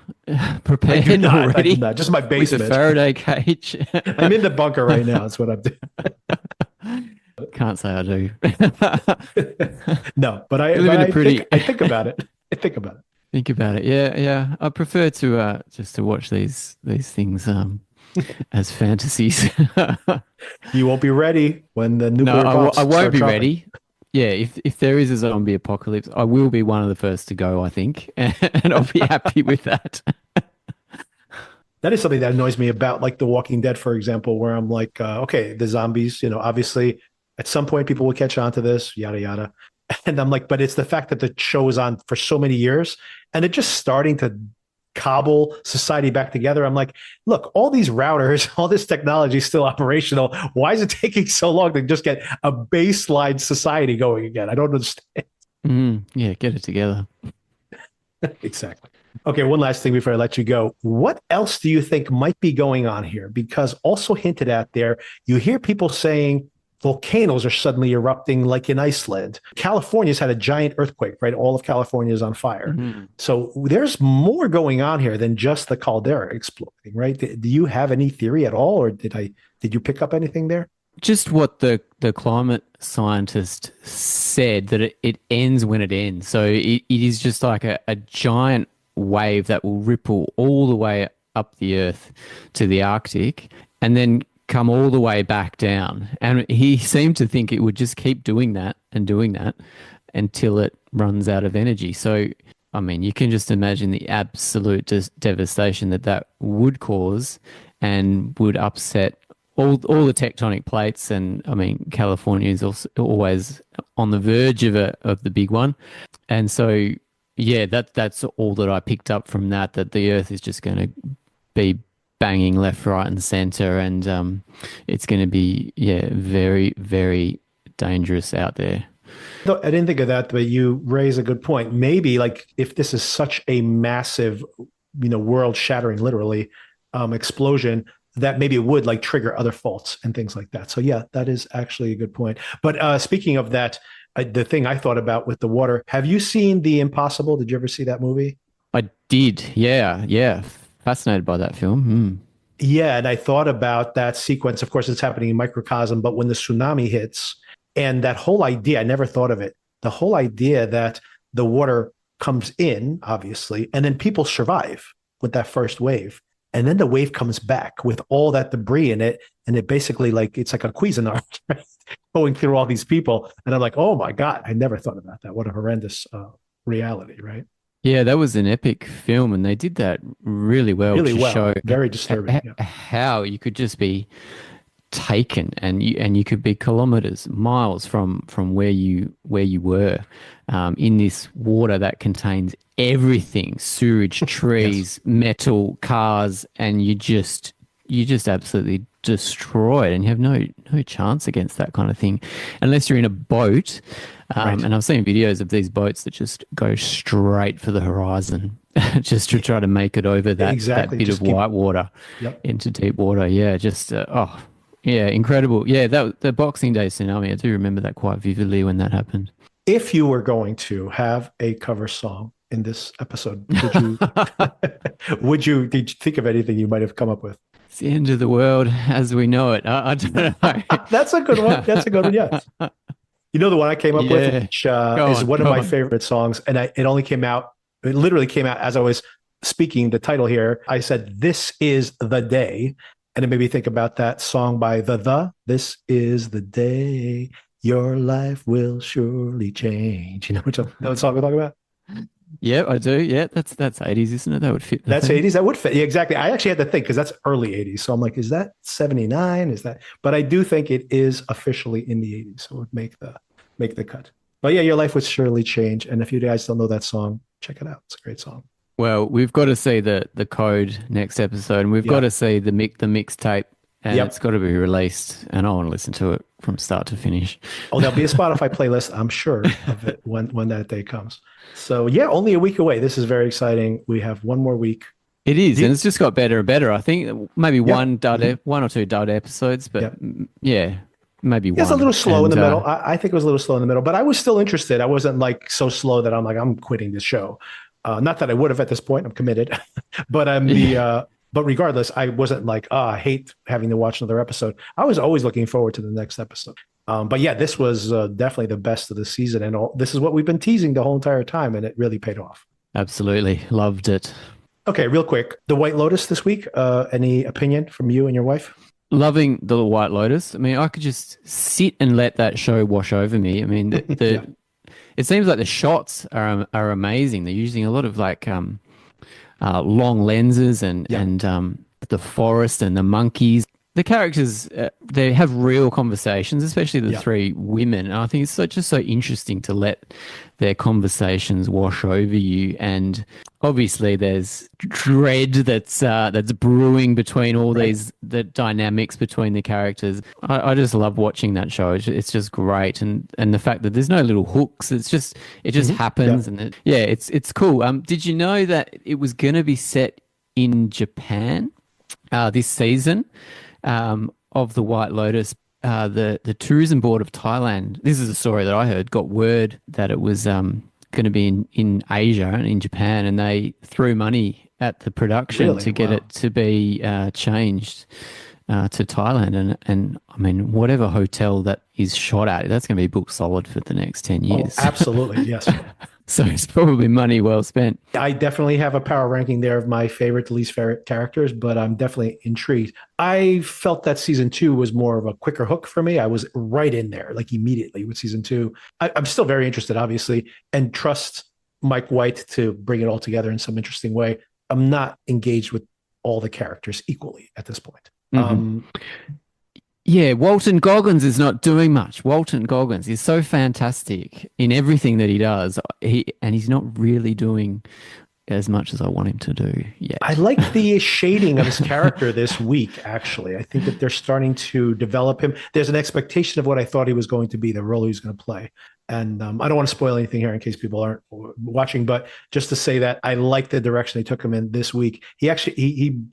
prepared I do not, already? Just my basement. With a Faraday cage. I'm in the bunker right now. That's what I'm doing. Can't say I do. No, but I think about it. I think about it. Think about it. Yeah. I prefer to just to watch these things as fantasies. You won't be ready when the nuclear bombs I won't be dropping. ready. Yeah, if there is a zombie apocalypse, I will be one of the first to go, I think, and I'll be happy with that. That is something that annoys me about, like, The Walking Dead, for example, where I'm like, okay, the zombies, obviously at some point people will catch on to this, yada, yada. And I'm like, but it's the fact that the show is on for so many years and they're just starting to cobble society back together. I'm like, look, all these routers, all this technology is still operational. Why is it taking so long to just get a baseline society going again? I don't understand. Yeah, get it together. Exactly. Okay, one last thing before I let you go. What else do you think might be going on here? Because also hinted at there, you hear people saying volcanoes are suddenly erupting like in Iceland. California's had a giant earthquake, right? All of California is on fire. So there's more going on here than just the caldera exploding, right? Do you have any theory at all, or did you pick up anything there? Just what the climate scientist said, that it ends when it ends. So it is just like a giant wave that will ripple all the way up the Earth to the Arctic and then come all the way back down. And he seemed to think it would just keep doing that until it runs out of energy. So, I mean, you can just imagine the absolute devastation that that would cause and would upset all the tectonic plates. And I mean, California is also always on the verge of the big one. And so, yeah, that's all that I picked up from that, that the Earth is just going to be banging left, right, and center, and it's going to be, yeah, very, very dangerous out there. No, I didn't think of that, but you raise a good point. Maybe like if this is such a massive, world shattering, literally, explosion, that maybe it would like trigger other faults and things like that. So yeah, that is actually a good point. But speaking of that, the thing I thought about with the water, have you seen The Impossible? Did you ever see that movie? I did, yeah, yeah. Fascinated by that film. Yeah, and I thought about that sequence. Of course, it's happening in microcosm, but when the tsunami hits, and that whole idea, I never thought of it. The whole idea that the water comes in, obviously, and then people survive with that first wave. And then the wave comes back with all that debris in it. And it basically it's like a Cuisinart, right? Going through all these people. And I'm like, oh my God, I never thought about that. What a horrendous reality, right? Yeah, that was an epic film, and they did that really well Really to well. show Very disturbing. Yeah. how you could just be taken, and you could be kilometers, miles from where you were, in this water that contains everything: sewage, trees, Yes. metal, cars, and you just absolutely destroyed, and you have no chance against that kind of thing unless you're in a boat. Right. And I've seen videos of these boats that just go straight for the horizon just to try to make it over that Exactly. bit of Just keep, white water yep. into deep water. Yeah, just yeah, incredible. Yeah, that the Boxing Day tsunami. I do remember that quite vividly when that happened. If you were going to have a cover song in this episode, did you think of anything you might have come up with? It's the end of the world as we know it. I don't know. That's a good one. That's a good one. Yeah. You know the one I came up with, Yeah, which go is on, one of go my on. favorite songs, and it literally came out as I was speaking the title here. I said, "This is the day," and it made me think about that song by the. This is the day your life will surely change. You know what song we're talking about? Yeah, I do. Yeah, that's 80s, isn't it? That would fit the That's theme. 80s. That would fit. Yeah, exactly. I actually had to think because that's early 80s. So I'm like, is that 79? Is that? But I do think it is officially in the 80s. So it would make the cut. But yeah, your life would surely change. And if you guys don't know that song, check it out. It's a great song. Well, we've got to see the code next episode, and we've got Yeah. to see the mixtape, and it's Yep. got to be released, and I want to listen to it from start to finish. Oh, there'll be a Spotify playlist, I'm sure, of it when that day comes. So yeah, only a week away. This is very exciting. We have one more week. It is, Do and you- it's just got better and better. I think maybe Yep. Mhm. one or two dud episodes, but Yep. yeah, maybe It's a one. little slow in And the middle. I think it was a little slow in the middle, but I was still interested. I wasn't like so slow that I'm like, I'm quitting this show. Not that I would have at this point. I'm committed, but yeah, but regardless, I wasn't like, I hate having to watch another episode. I was always looking forward to the next episode. But yeah, this was definitely the best of the season, and this is what we've been teasing the whole entire time, and it really paid off. absolutely loved it. Okay, real quick, the White Lotus this week. Any opinion from you and your wife? Loving the White Lotus. I mean, I could just sit and let that show wash over me. I mean, Yeah, it seems like the shots are amazing. They're using a lot of long lenses and yeah, the forest and the monkeys. The characters, they have real conversations, especially the yeah. three women. And I think it's just so interesting to let their conversations wash over you. And obviously, there's dread that's brewing between all Right. the dynamics between the characters. I just love watching that show. It's just great, and the fact that there's no little hooks. It just Yeah. happens, and yeah, it's cool. Did you know that it was going to be set in Japan this season? Of the White Lotus, the tourism board of Thailand. This is a story that I heard. Got word that it was going to be in Asia and in Japan, and they threw money at the production Really? to get Wow. it to be changed to Thailand. And I mean, whatever hotel that is shot at, that's going to be booked solid for the next 10 Oh, years. absolutely. Yes. So it's probably money well spent. I definitely have a power ranking there of my favorite to least favorite characters, but I'm definitely intrigued. I felt that season two was more of a quicker hook for me. I was right in there, like immediately with season two. I'm still very interested, obviously, and trust Mike White to bring it all together in some interesting way. I'm not engaged with all the characters equally at this point. Mhm. Yeah, Walton Goggins is not doing much. Walton Goggins is so fantastic in everything that he does. He's not really doing as much as I want him to do I yet. like the shading of his character this week, actually. I think that they're starting to develop him. There's an expectation of what I thought he was going to be, the role he was going to play. And I don't want to spoil anything here in case people aren't watching, but just to say that I like the direction they took him in this week. He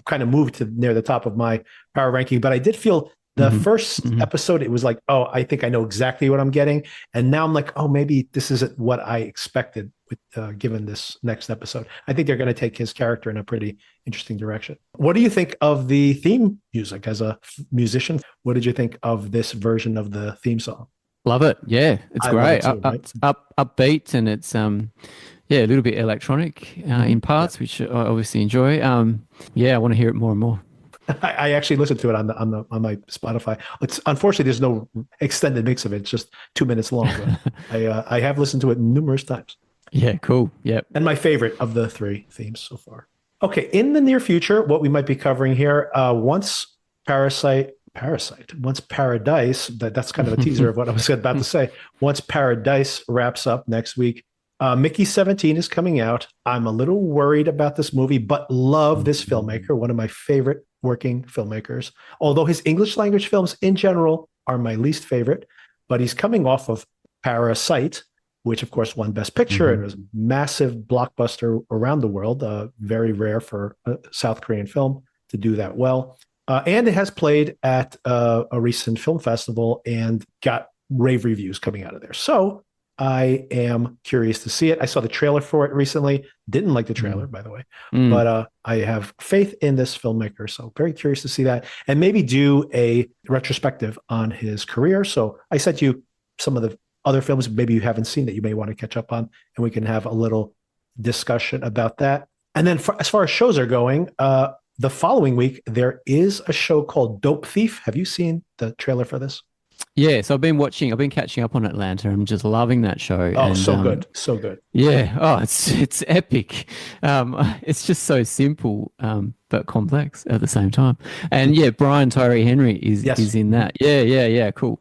kind of moved to near the top of my power ranking, but I did feel the Mhm. first Mhm. episode, it was like, oh, I think I know exactly what I'm getting. And now I'm like, oh, maybe this isn't what I expected with given this next episode. I think they're going to take his character in a pretty interesting direction. What do you think of the theme music as a musician? What did you think of this version of the theme song? Love it. Yeah, it's I love it great. too, right? Upbeat, and it's yeah, a little bit electronic in Yeah. parts, which I obviously enjoy. Yeah, I want to hear it more and more. I actually listened to it on my Spotify. It's unfortunately there's no extended mix of it. It's just 2 minutes long, but I have listened to it numerous times. Yeah, cool. Yep. And my favorite of the three themes so far. Okay, in the near future, what we might be covering here, once Paradise, that's kind of a teaser of what I was about to say. Once Paradise wraps up next week, Mickey 17 is coming out. I'm a little worried about this movie, but love this filmmaker, one of my favorite working filmmakers. Although his English language films in general are my least favorite, but he's coming off of Parasite, which of course won Best Picture and Mhm. was a massive blockbuster around the world. Very rare for a South Korean film to do that well. And it has played at a recent film festival and got rave reviews coming out of there. So I am curious to see it. I saw the trailer for it recently. Didn't like the trailer, Mm. by the way, Mm. but I have faith in this filmmaker. So very curious to see that and maybe do a retrospective on his career. So I sent you some of the other films maybe you haven't seen that you may want to catch up on, and we can have a little discussion about that. And then as far as shows are going, the following week, there is a show called Dope Thief. Have you seen the trailer for this? Yeah, so I've been catching up on Atlanta. I'm just loving that show. Oh, And so good. So good. yeah, oh, it's epic. It's just so simple, but complex at the same time. And yeah, Brian Tyree Henry Yes. is in that. Yeah, yeah, yeah, cool.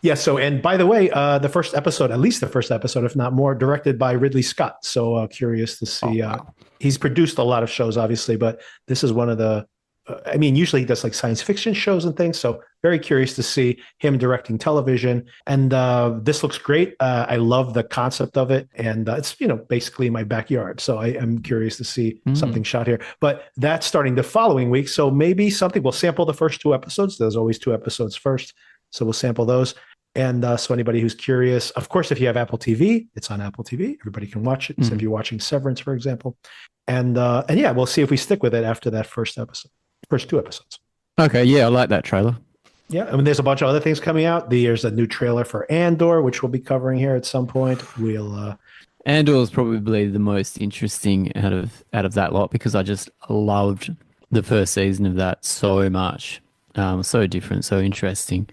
Yeah. So, and by the way, the first episode, at least the first episode, if not more, directed by Ridley Scott. So curious to Oh see. wow. He's produced a lot of shows, obviously, but this is one of the. I mean, usually he does like science fiction shows and things. So very curious to see him directing television. And this looks great. I love the concept of it, and it's basically my backyard. So I am curious to see Mm. something shot here. But that's starting the following week. So maybe something we'll sample the first two episodes. There's always two episodes first, so we'll sample those. And so anybody who's curious, of course, if you have Apple TV, it's on Apple TV. Everybody can watch it. So if Mm. you're watching Severance, for example, and yeah, we'll see if we stick with it after that first two episodes. Okay, yeah, I like that trailer. Yeah, I mean, there's a bunch of other things coming out. There's a new trailer for Andor, which we'll be covering here at some point. Andor is probably the most interesting out of that lot because I just loved the first season of that so much. So different, so interesting.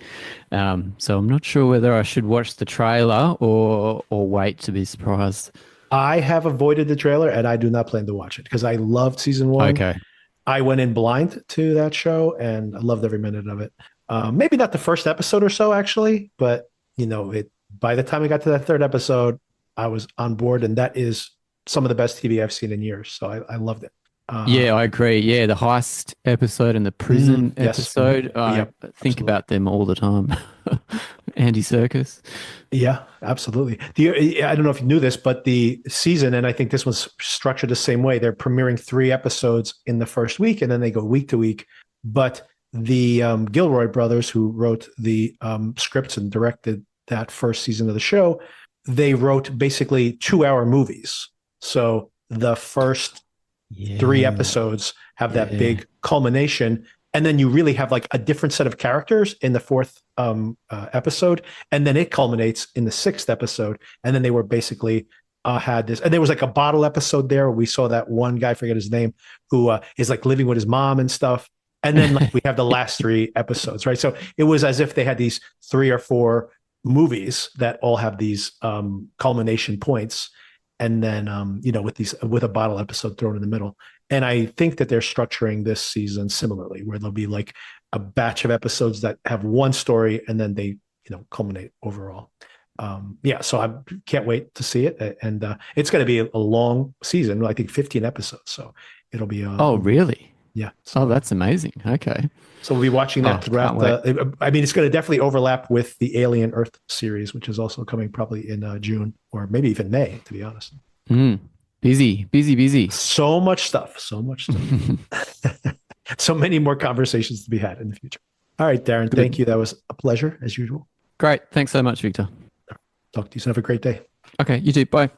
So I'm not sure whether I should watch the trailer or wait to be surprised. I have avoided the trailer, and I do not plan to watch it because I loved season one. Okay. I went in blind to that show, and I loved every minute of it. Maybe not the first episode or so, actually, but it. By the time I got to that third episode, I was on board, and that is some of the best TV I've seen in years. So I loved it. Yeah, I agree. Yeah, the heist episode and the prison Yes. episode. I Yep, think absolutely. about them all the time. Andy Serkis. Yeah, absolutely. I don't know if you knew this, but the season, and I think this was structured the same way. They're premiering 3 episodes in the first week, and then they go week to week. But the Gilroy brothers, who wrote the scripts and directed that first season of the show, they wrote basically 2-hour movies. So the first 3 episodes have that Yeah. big culmination, and then you really have like a different set of characters in the fourth episode, and then it culminates in the sixth episode, and then they were basically had this, and there was like a bottle episode there. We saw that one guy, I forget his name, who is like living with his mom and stuff. And then like, we have the last 3 episodes, right? So it was as if they had these 3 or 4 movies that all have these culmination points, and then with a bottle episode thrown in the middle. And I think that they're structuring this season similarly, where there'll be like a batch of episodes that have one story, and then they culminate overall. So I can't wait to see it, and it's going to be a long season. I think 15 episodes, so it'll be. Oh, really? Yeah. Oh, that's amazing. Okay. So we'll be watching that throughout it's going to definitely overlap with the Alien Earth series, which is also coming probably in June or maybe even May, to be honest. Busy. So much stuff. So many more conversations to be had in the future. All right, Darren, thank you. That was a pleasure as usual. Great. Thanks so much, Victor. Talk to you soon. Have a great day. Okay, you too. Bye.